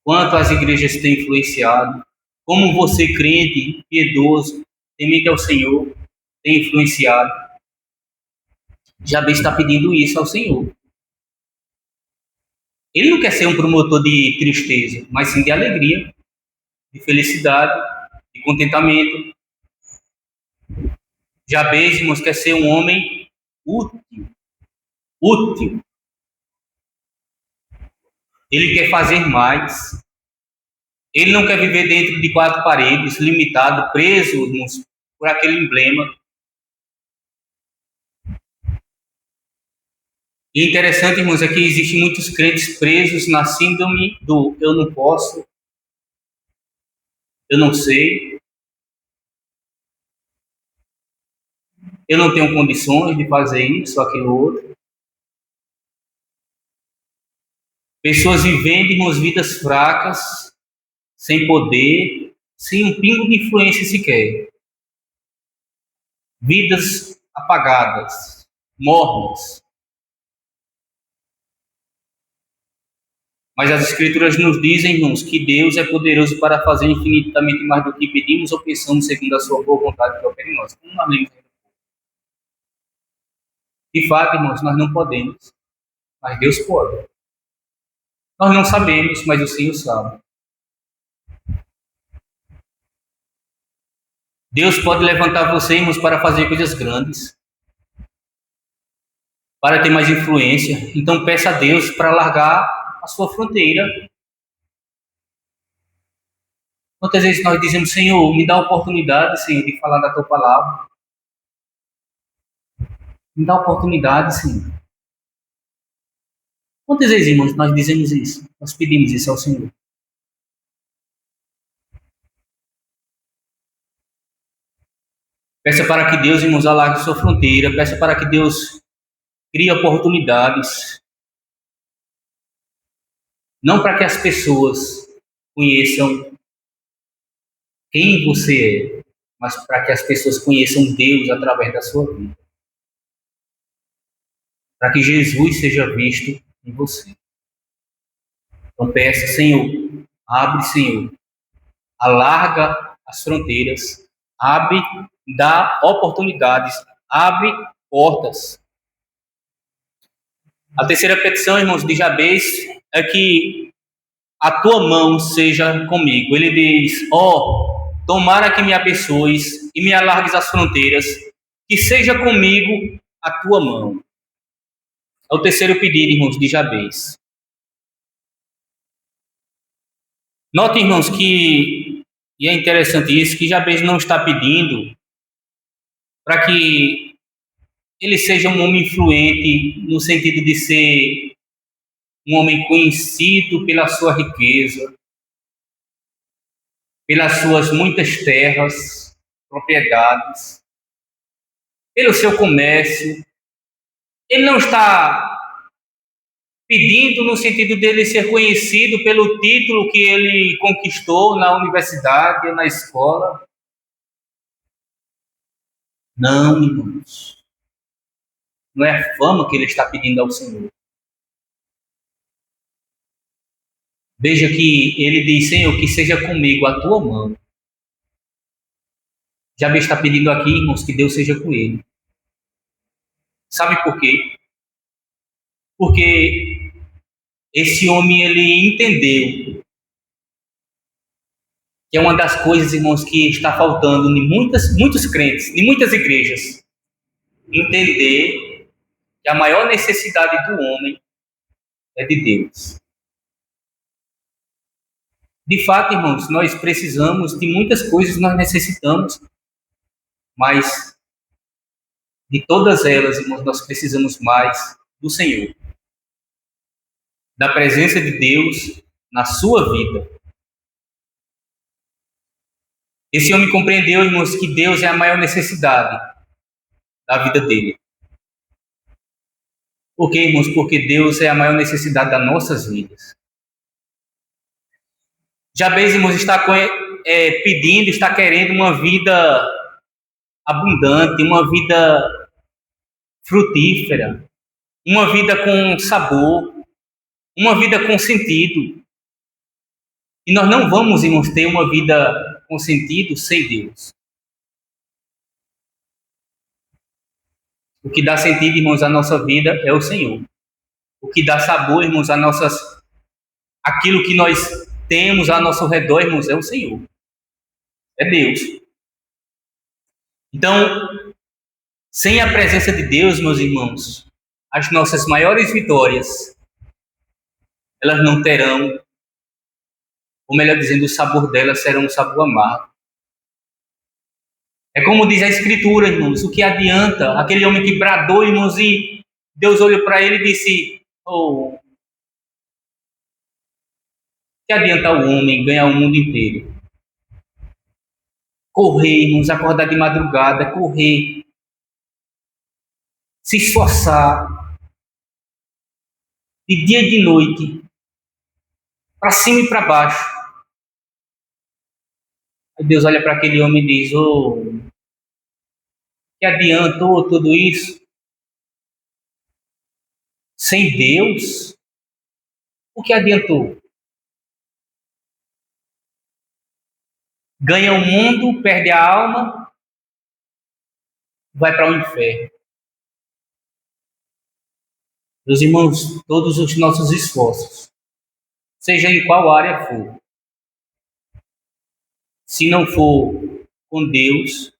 Quanto as igrejas têm influenciado? Como você, crente, piedoso, temente ao Senhor, tem influenciado? Jabez está pedindo isso ao Senhor. Ele não quer ser um promotor de tristeza, mas sim de alegria, de felicidade, de contentamento. Jabez, irmãos, quer ser um homem útil. Útil. Ele quer fazer mais. Ele não quer viver dentro de quatro paredes, limitado, preso, irmãos, por aquele emblema. E interessante, irmãos, é que existem muitos crentes presos na síndrome do eu não posso, eu não sei, eu não tenho condições de fazer isso ou aquilo outro. Pessoas vivendo, irmãos, vidas fracas, sem poder, sem um pingo de influência sequer. Vidas apagadas, mornas. Mas as Escrituras nos dizem, irmãos, que Deus é poderoso para fazer infinitamente mais do que pedimos ou pensamos, segundo a sua boa vontade que opera em nós. Como nós lemos. De fato, irmãos, nós não podemos, mas Deus pode. Nós não sabemos, mas o Senhor sabe. Deus pode levantar você, irmãos, para fazer coisas grandes, para ter mais influência. Então peça a Deus para largar a sua fronteira. Quantas vezes nós dizemos, Senhor, me dá a oportunidade, Senhor, de falar da tua palavra. Me dá a oportunidade, Senhor. Quantas vezes, irmãos, nós dizemos isso? Nós pedimos isso ao Senhor. Peça para que Deus, irmãos, alargue sua fronteira. Peça para que Deus crie oportunidades. Não para que as pessoas conheçam quem você é, mas para que as pessoas conheçam Deus através da sua vida. Para que Jesus seja visto em você. Então peça, Senhor, abre, Senhor, alarga as fronteiras, abre, dá oportunidades, abre portas. A terceira petição, irmãos, de Jabez é que a tua mão seja comigo. Ele diz, tomara que me abençoes e me alargues as fronteiras, que seja comigo a tua mão. É o terceiro pedido, irmãos, de Jabez. Notem, irmãos, e é interessante isso, que Jabez não está pedindo para que ele seja um homem influente, no sentido de ser um homem conhecido pela sua riqueza, pelas suas muitas terras, propriedades, pelo seu comércio. Ele não está pedindo no sentido dele ser conhecido pelo título que ele conquistou na universidade, na escola. Não, irmãos. Não é a fama que ele está pedindo ao Senhor. Veja que ele diz: Senhor, que seja comigo a tua mão. Jabes está pedindo aqui, irmãos, que Deus seja com ele. Sabe por quê? Porque esse homem, ele entendeu que é uma das coisas, irmãos, que está faltando em muitos crentes, em muitas igrejas. Entender que a maior necessidade do homem é de Deus. De fato, irmãos, nós precisamos de muitas coisas, nós necessitamos, mas de todas elas, irmãos, nós precisamos mais do Senhor, da presença de Deus na sua vida. Esse homem compreendeu, irmãos, que Deus é a maior necessidade da vida dele. Por quê, irmãos? Porque Deus é a maior necessidade das nossas vidas. Jabes, irmãos, está pedindo, está querendo uma vida abundante, uma vida frutífera, uma vida com sabor, uma vida com sentido. E nós não vamos, irmãos, ter uma vida com sentido sem Deus. O que dá sentido, irmãos, à nossa vida é o Senhor. O que dá sabor, irmãos, aquilo que nós temos ao nosso redor, irmãos, é o Senhor. É Deus. Então, sem a presença de Deus, meus irmãos, as nossas maiores vitórias, elas não terão, ou melhor dizendo, o sabor delas será um sabor amargo. É como diz a Escritura, irmãos, o que adianta aquele homem que bradou, irmãos, e Deus olhou para ele e disse: oh, que adianta o homem ganhar o mundo inteiro? Correr, irmãos, acordar de madrugada, correr, se esforçar, de dia e de noite, para cima e para baixo. Aí Deus olha para aquele homem e diz: oh, que adiantou tudo isso? Sem Deus, o que adiantou? Ganha o mundo, perde a alma, vai para o inferno. Meus irmãos, todos os nossos esforços, seja em qual área for, se não for com Deus,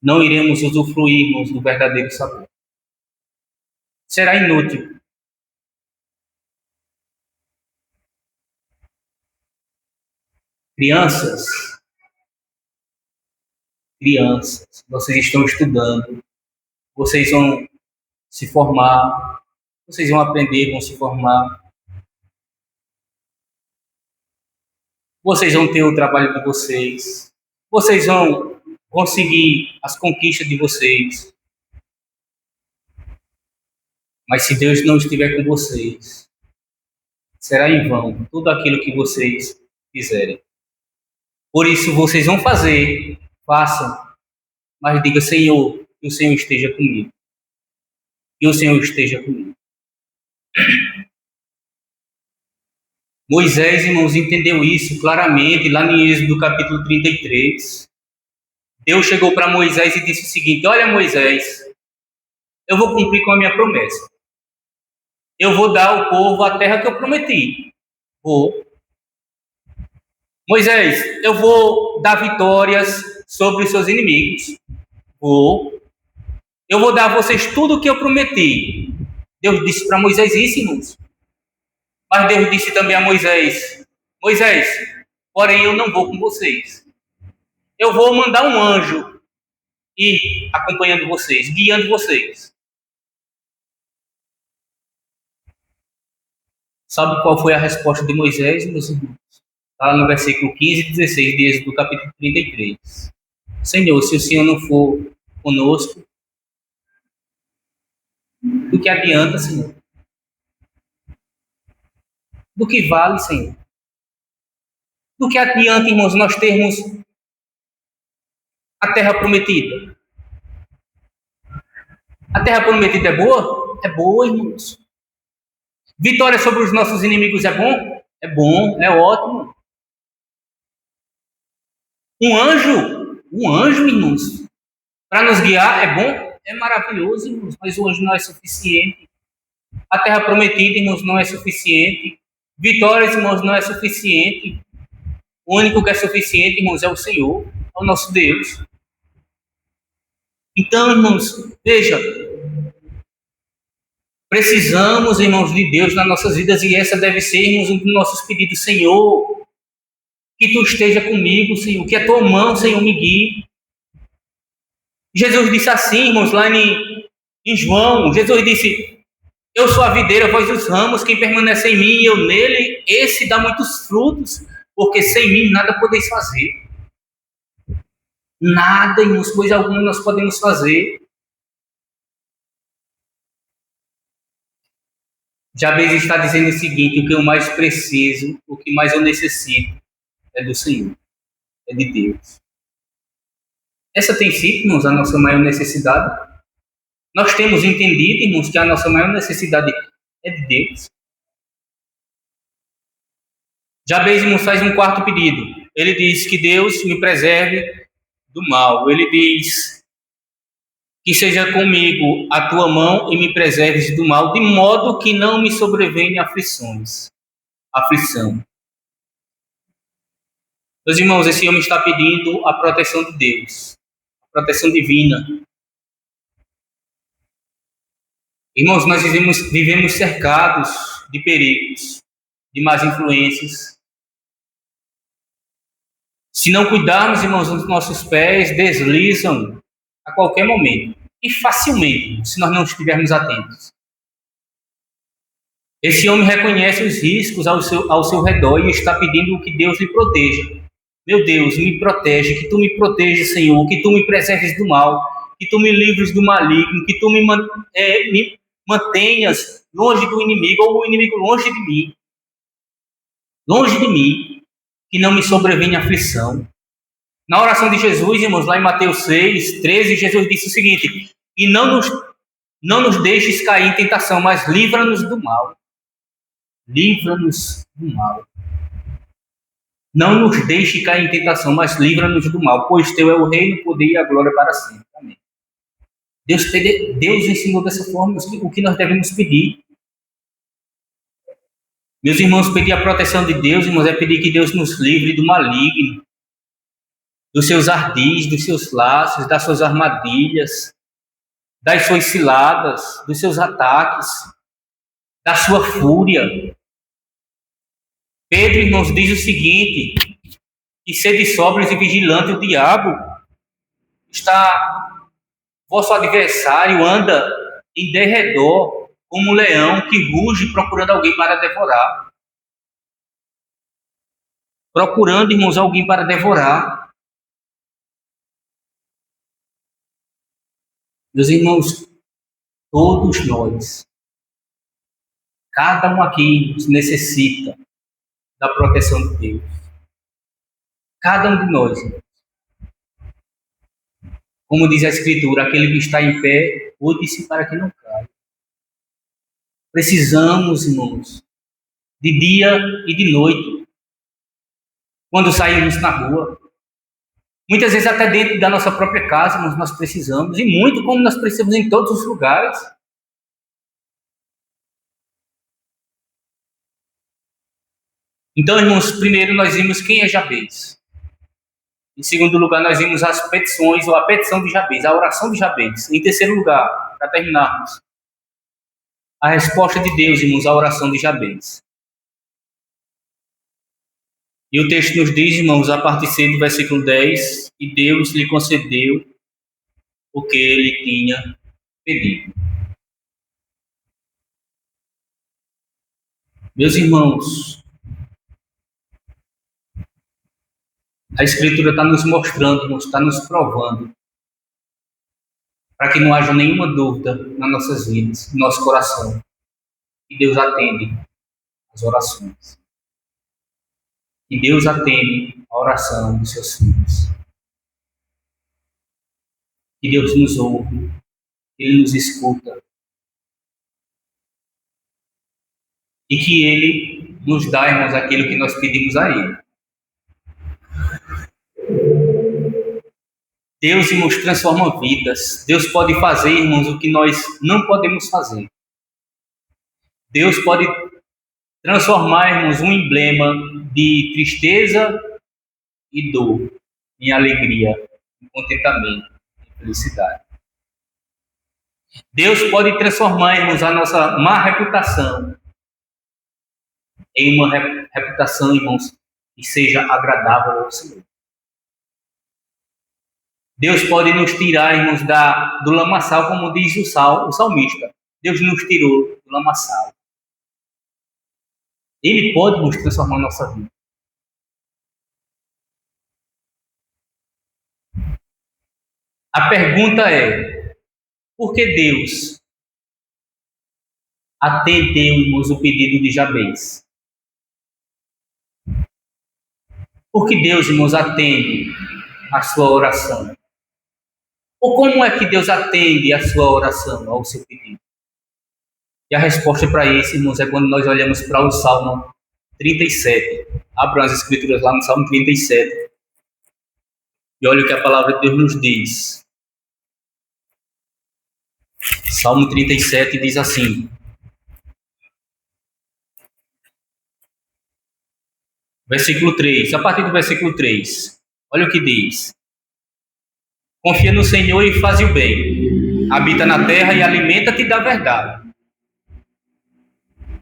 não iremos usufruirmos do verdadeiro sabor. Será inútil. Crianças, vocês estão estudando, vocês vão se formar, vocês vão aprender, vão se formar. Vocês vão ter o trabalho de vocês. Vocês vão conseguir as conquistas de vocês. Mas se Deus não estiver com vocês, será em vão tudo aquilo que vocês fizerem. Por isso, vocês vão fazer, façam, mas diga: Senhor, que o Senhor esteja comigo. Que o Senhor esteja comigo. Moisés, irmãos, entendeu isso claramente lá no Êxodo capítulo 33. Deus chegou para Moisés e disse o seguinte: olha, Moisés, eu vou cumprir com a minha promessa. Eu vou dar ao povo a terra que eu prometi. Vou. Moisés, eu vou dar vitórias sobre os seus inimigos. Vou. Eu vou dar a vocês tudo o que eu prometi. Deus disse para Moisés isso, irmãos. Mas Deus disse também a Moisés: Moisés, porém eu não vou com vocês. Eu vou mandar um anjo ir acompanhando vocês, guiando vocês. Sabe qual foi a resposta de Moisés, meus irmãos? Está lá no versículo 15 e 16 de Êxodo, capítulo 33. Senhor, se o Senhor não for conosco, do que adianta, Senhor? Do que vale, Senhor? Do que adianta, irmãos, nós termos a terra prometida? A terra prometida é boa? É boa, irmãos. Vitória sobre os nossos inimigos é bom? É bom, é ótimo. Um anjo, irmãos, para nos guiar é bom? É maravilhoso, irmãos, mas o anjo não é suficiente. A terra prometida, irmãos, não é suficiente. Vitórias, irmãos, não é suficiente. O único que é suficiente, irmãos, é o Senhor, é o nosso Deus. Então, irmãos, veja, precisamos, irmãos, de Deus nas nossas vidas e essa deve ser, irmãos, um dos nossos pedidos. Senhor, que Tu esteja comigo, Senhor, que a Tua mão, Senhor, me guie. Jesus disse assim, irmãos, lá em João, Jesus disse: eu sou a videira, vós os ramos, quem permanece em mim e eu nele, esse dá muitos frutos, porque sem mim nada podeis fazer. Nada, irmãos, coisa alguma nós podemos fazer. Jabez está dizendo o seguinte: o que eu mais preciso, o que mais eu necessito, é do Senhor, é de Deus. Essa tem sido, irmãos, a nossa maior necessidade. Nós temos entendido, irmãos, que a nossa maior necessidade é de Deus. Jabez, irmãos, faz um quarto pedido. Ele diz que Deus me preserve do mal. Ele diz que seja comigo a tua mão e me preserves do mal, de modo que não me sobrevenha aflição. Meus irmãos, esse homem está pedindo a proteção de Deus, a proteção divina. Irmãos, nós vivemos cercados de perigos, de más influências. Se não cuidarmos, irmãos, os nossos pés deslizam a qualquer momento e facilmente, se nós não estivermos atentos. Esse homem reconhece os riscos ao seu redor e está pedindo que Deus lhe proteja. Meu Deus, me protege, que Tu me protejas, Senhor, que Tu me preserves do mal, que Tu me livres do maligno, que Tu me mantenhas longe do inimigo, ou o inimigo longe de mim, que não me sobrevenha aflição. Na oração de Jesus, irmãos, lá em Mateus 6:13, Jesus disse o seguinte: e não nos deixes cair em tentação, mas livra-nos do mal. Livra-nos do mal. Não nos deixe cair em tentação, mas livra-nos do mal, pois Teu é o reino, o poder e a glória para sempre. Amém. Deus ensinou dessa forma o que nós devemos pedir. Meus irmãos, pedir a proteção de Deus, irmãos, é pedir que Deus nos livre do maligno, dos seus ardis, dos seus laços, das suas armadilhas, das suas ciladas, dos seus ataques, da sua fúria. Pedro, irmãos, diz o seguinte: que sede sóbrios e vigilantes, o diabo vosso adversário anda em derredor como um leão que ruge procurando alguém para devorar. Procurando, irmãos, alguém para devorar. Meus irmãos, todos nós, cada um aqui necessita da proteção de Deus. Cada um de nós. Como diz a Escritura, aquele que está em pé, cuide-se para que não caia. Precisamos, irmãos, de dia e de noite, quando saímos na rua. Muitas vezes até dentro da nossa própria casa, nós precisamos, e muito como nós precisamos em todos os lugares. Então, irmãos, primeiro nós vimos quem é Jabez. Em segundo lugar, nós vimos as petições, ou a petição de Jabez, a oração de Jabez. Em terceiro lugar, para terminarmos, a resposta de Deus, irmãos, à oração de Jabez. E o texto nos diz, irmãos, a partir do versículo 10, que Deus lhe concedeu o que ele tinha pedido. Meus irmãos, a Escritura está nos mostrando, está nos provando, para que não haja nenhuma dúvida nas nossas vidas, no nosso coração, que Deus atende as orações. Que Deus atende a oração dos seus filhos. Que Deus nos ouve, Ele nos escuta. e que Ele nos dá, irmãos, aquilo que nós pedimos a Ele. Deus, irmãos, transforma vidas. Deus pode fazer, irmãos, o que nós não podemos fazer. Deus pode transformar, irmãos, um emblema de tristeza e dor em alegria, em contentamento, em felicidade. Deus pode transformar, irmãos, a nossa má reputação em uma reputação, irmãos, que seja agradável ao Senhor. Deus pode nos tirar, irmãos, do lamaçal, como diz o salmista. Deus nos tirou do lamaçal. Ele pode nos transformar a nossa vida. A pergunta é: por que Deus atendeu, irmãos, o pedido de Jabez? Por que Deus, irmãos, atende a sua oração? Ou como é que Deus atende a sua oração, ao seu pedido? E a resposta para isso, irmãos, é quando nós olhamos para o Salmo 37. Abram as escrituras lá no Salmo 37. E olha o que a palavra de Deus nos diz. Salmo 37 diz assim. Versículo 3. A partir do versículo 3. Olha o que diz. Confia no Senhor e faz o bem. Habita na terra e alimenta-te da verdade.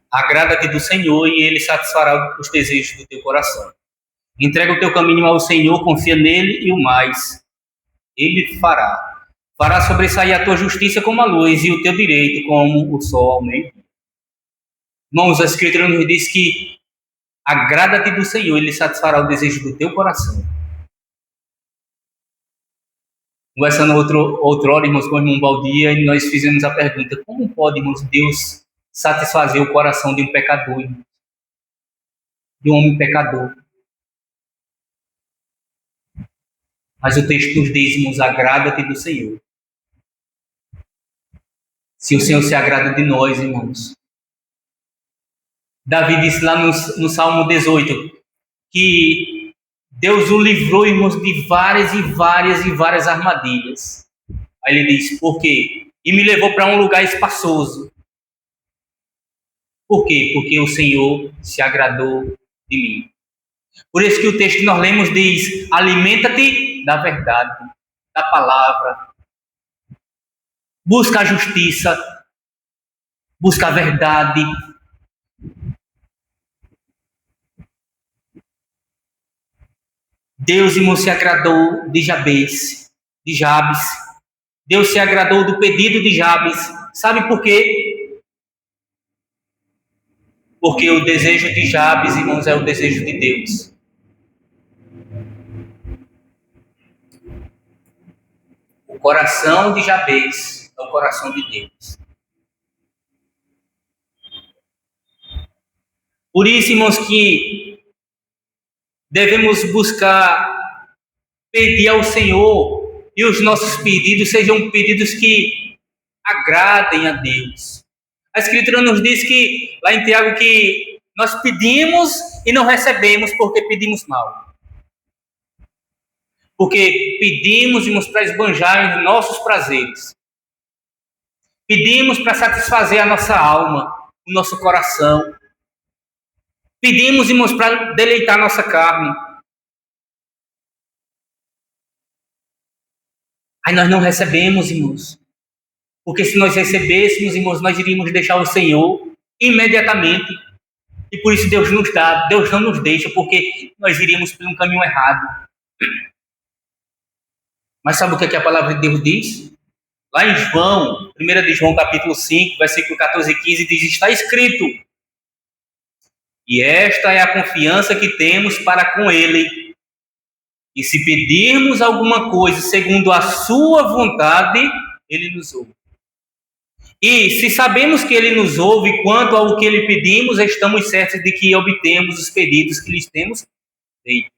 Agrada-te do Senhor e Ele satisfará os desejos do teu coração. Entrega o teu caminho ao Senhor, confia nele e o mais Ele fará. Fará sobressair a tua justiça como a luz e o teu direito como o sol ao meio-dia. Irmãos, a Escritura nos diz que agrada-te do Senhor, Ele satisfará o desejo do teu coração. Conversando outrora, irmãos, com o irmão Baldia, e nós fizemos a pergunta: como pode, irmãos, Deus satisfazer o coração de um pecador, irmãos? De um homem pecador? Mas o texto nos diz, irmãos, agrada-te do Senhor. Se o Senhor se agrada de nós, irmãos. Davi disse lá no Salmo 18 que Deus o livrou, irmãos, de várias e várias e várias armadilhas. Aí ele diz, por quê? E me levou para um lugar espaçoso. Por quê? Porque o Senhor se agradou de mim. Por isso que o texto que nós lemos diz, alimenta-te da verdade, da palavra. Busca a justiça, busca a verdade. Deus, irmão, se agradou de Jabes. Deus se agradou do pedido de Jabes. Sabe por quê? Porque o desejo de Jabes, irmãos, é o desejo de Deus. O coração de Jabes é o coração de Deus. Por isso, irmãos, que devemos buscar pedir ao Senhor e os nossos pedidos sejam pedidos que agradem a Deus. A Escritura nos diz que, lá em Tiago, que nós pedimos e não recebemos porque pedimos mal. Porque pedimos, irmãos, para esbanjar os nossos prazeres. Pedimos para satisfazer a nossa alma, o nosso coração. Pedimos, irmãos, para deleitar nossa carne. Aí nós não recebemos, irmãos. Porque se nós recebêssemos, irmãos, nós iríamos deixar o Senhor imediatamente. E por isso Deus nos dá, Deus não nos deixa, porque nós iríamos por um caminho errado. Mas sabe o que é que a palavra de Deus diz? Lá em João, 1 de João, capítulo 5, versículo 14 e 15, diz, está escrito: e esta é a confiança que temos para com Ele. E se pedirmos alguma coisa segundo a sua vontade, Ele nos ouve. E se sabemos que Ele nos ouve quanto ao que lhe pedimos, estamos certos de que obtemos os pedidos que lhes temos feito.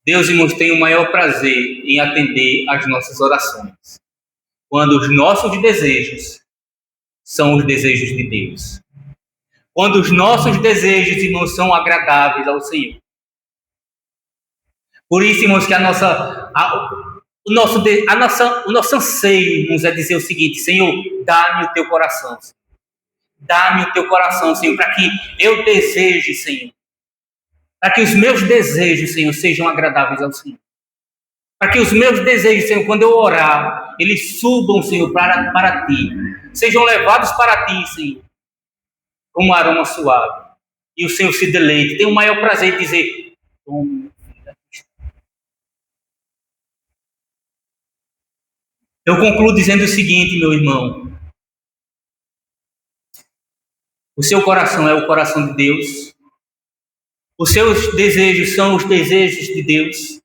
Deus, irmãos, tem o maior prazer em atender às nossas orações. Quando os nossos desejos são os desejos de Deus. Quando os nossos desejos, irmãos, são agradáveis ao Senhor. Por isso, irmãos, que o nosso anseio, irmãos, é dizer o seguinte: Senhor, dá-me o teu coração. Senhor. Dá-me o teu coração, Senhor, para que eu deseje, Senhor. Para que os meus desejos, Senhor, sejam agradáveis ao Senhor. Para que os meus desejos, Senhor, quando eu orar, eles subam, Senhor, para Ti. Sejam levados para Ti, Senhor, como um aroma suave. E o Senhor se deleite. Tem o maior prazer de dizer: toma. Eu concluo dizendo o seguinte, meu irmão. O seu coração é o coração de Deus. Os seus desejos são os desejos de Deus.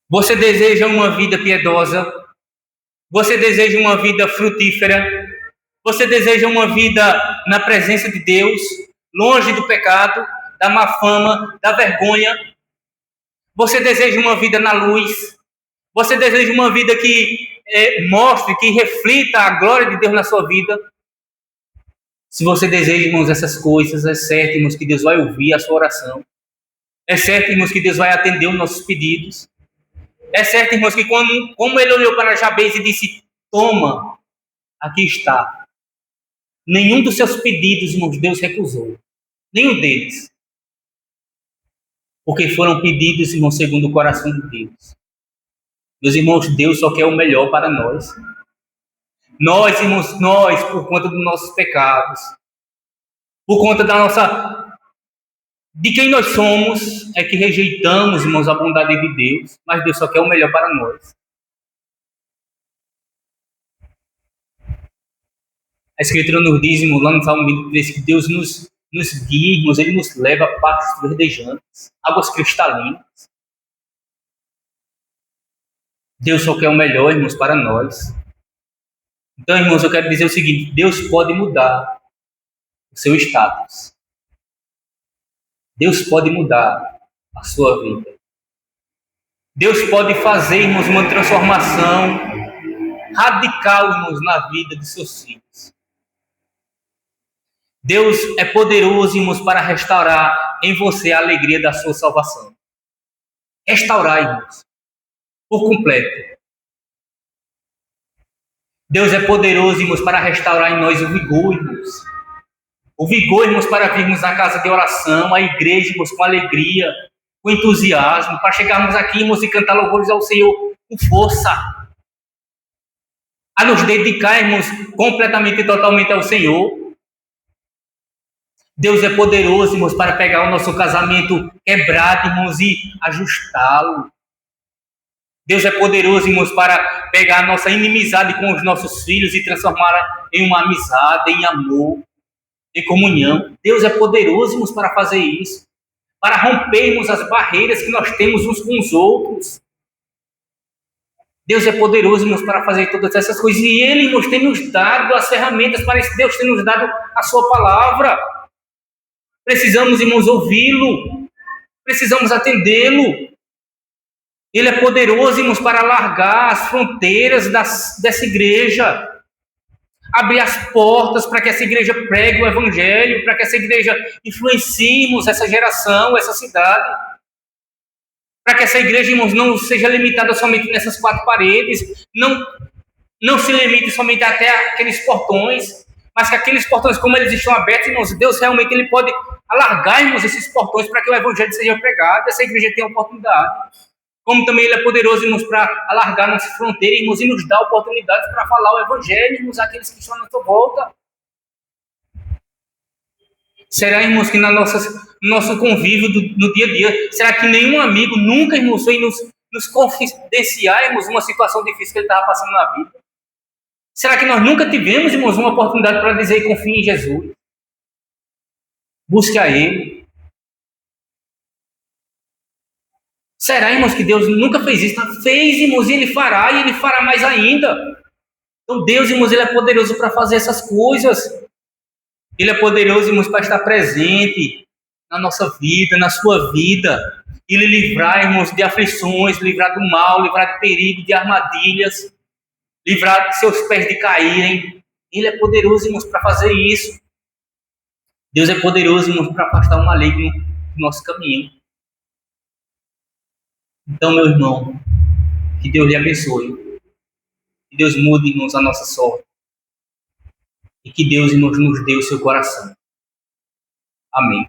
Você deseja uma vida piedosa. Você deseja uma vida frutífera. Você deseja uma vida na presença de Deus, longe do pecado, da má fama, da vergonha. Você deseja uma vida na luz. Você deseja uma vida que mostre, que reflita a glória de Deus na sua vida. Se você deseja, irmãos, essas coisas, é certo, irmãos, que Deus vai ouvir a sua oração. É certo, irmãos, que Deus vai atender os nossos pedidos. É certo, irmãos, que como ele olhou para Jabez e disse: toma, aqui está. Nenhum dos seus pedidos, irmãos, Deus recusou. Nenhum deles. Porque foram pedidos, irmãos, segundo o coração de Deus. Meus irmãos, Deus só quer o melhor para nós. Nós, irmãos, por conta dos nossos pecados, por conta de quem nós somos, é que rejeitamos, irmãos, a bondade de Deus, mas Deus só quer o melhor para nós. A Escritura nos diz, irmãos, lá no Salmo 23, que Deus nos guia, irmãos, Ele nos leva a pastos verdejantes, águas cristalinas. Deus só quer o melhor, irmãos, para nós. Então, irmãos, eu quero dizer o seguinte: Deus pode mudar o seu status. Deus pode mudar a sua vida. Deus pode fazer, irmãos, uma transformação radical, irmãos, na vida de seus filhos. Deus é poderoso, irmãos, para restaurar em você a alegria da sua salvação. Restaurar, irmãos, por completo. Deus é poderoso, irmãos, para restaurar em nós o vigor, irmãos. O vigor, irmãos, para virmos à casa de oração, à igreja, irmãos, com alegria, com entusiasmo, para chegarmos aqui, irmãos, e cantar louvores ao Senhor com força. A nos dedicar, irmãos, completamente e totalmente ao Senhor. Deus é poderoso, irmãos, para pegar o nosso casamento quebrado, irmãos, e ajustá-lo. Deus é poderoso, irmãos, para pegar a nossa inimizade com os nossos filhos e transformá-la em uma amizade, em amor, em comunhão. Deus é poderoso, irmãos, para fazer isso. Para rompermos as barreiras que nós temos uns com os outros. Deus é poderoso, irmãos, para fazer todas essas coisas. E Ele, irmãos, tem nos dado as ferramentas para isso. Deus tem nos dado a sua palavra. Precisamos, irmãos, ouvi-lo. Precisamos atendê-lo. Ele é poderoso, irmãos, para alargar as fronteiras dessa igreja. Abrir as portas para que essa igreja pregue o evangelho, para que essa igreja influencie, irmãos, essa geração, essa cidade. Para que essa igreja, irmãos, não seja limitada somente nessas quatro paredes, não se limite somente até aqueles portões, mas que aqueles portões, como eles estão abertos, irmãos, Deus realmente ele pode alargar, irmãos, esses portões para que o evangelho seja pregado, essa igreja tenha oportunidade. Como também Ele é poderoso, irmãos, para alargar nossa fronteira, irmãos, e nos dar oportunidades para falar o evangelho, irmãos, àqueles que estão à nossa volta. Será, irmãos, que no nosso convívio no dia a dia, será que nenhum amigo nunca, irmãos, foi nos confidenciar, irmãos, uma situação difícil que ele estava passando na vida? Será que nós nunca tivemos, irmãos, uma oportunidade para dizer confie em Jesus? Busque a Ele. Será, irmãos, que Deus nunca fez isso? Fez, irmãos, e Ele fará mais ainda. Então Deus, irmãos, Ele é poderoso para fazer essas coisas. Ele é poderoso, irmãos, para estar presente na nossa vida, na sua vida. Ele livrar, irmãos, de aflições, livrar do mal, livrar de perigo, de armadilhas, livrar de seus pés de caírem Ele é poderoso, irmãos, para fazer isso. Deus é poderoso, irmãos, para afastar o maligno do nosso caminho. Então, meu irmão, que Deus lhe abençoe. Que Deus mude, irmãos, a nossa sorte. E que Deus, irmãos, nos dê o seu coração. Amém.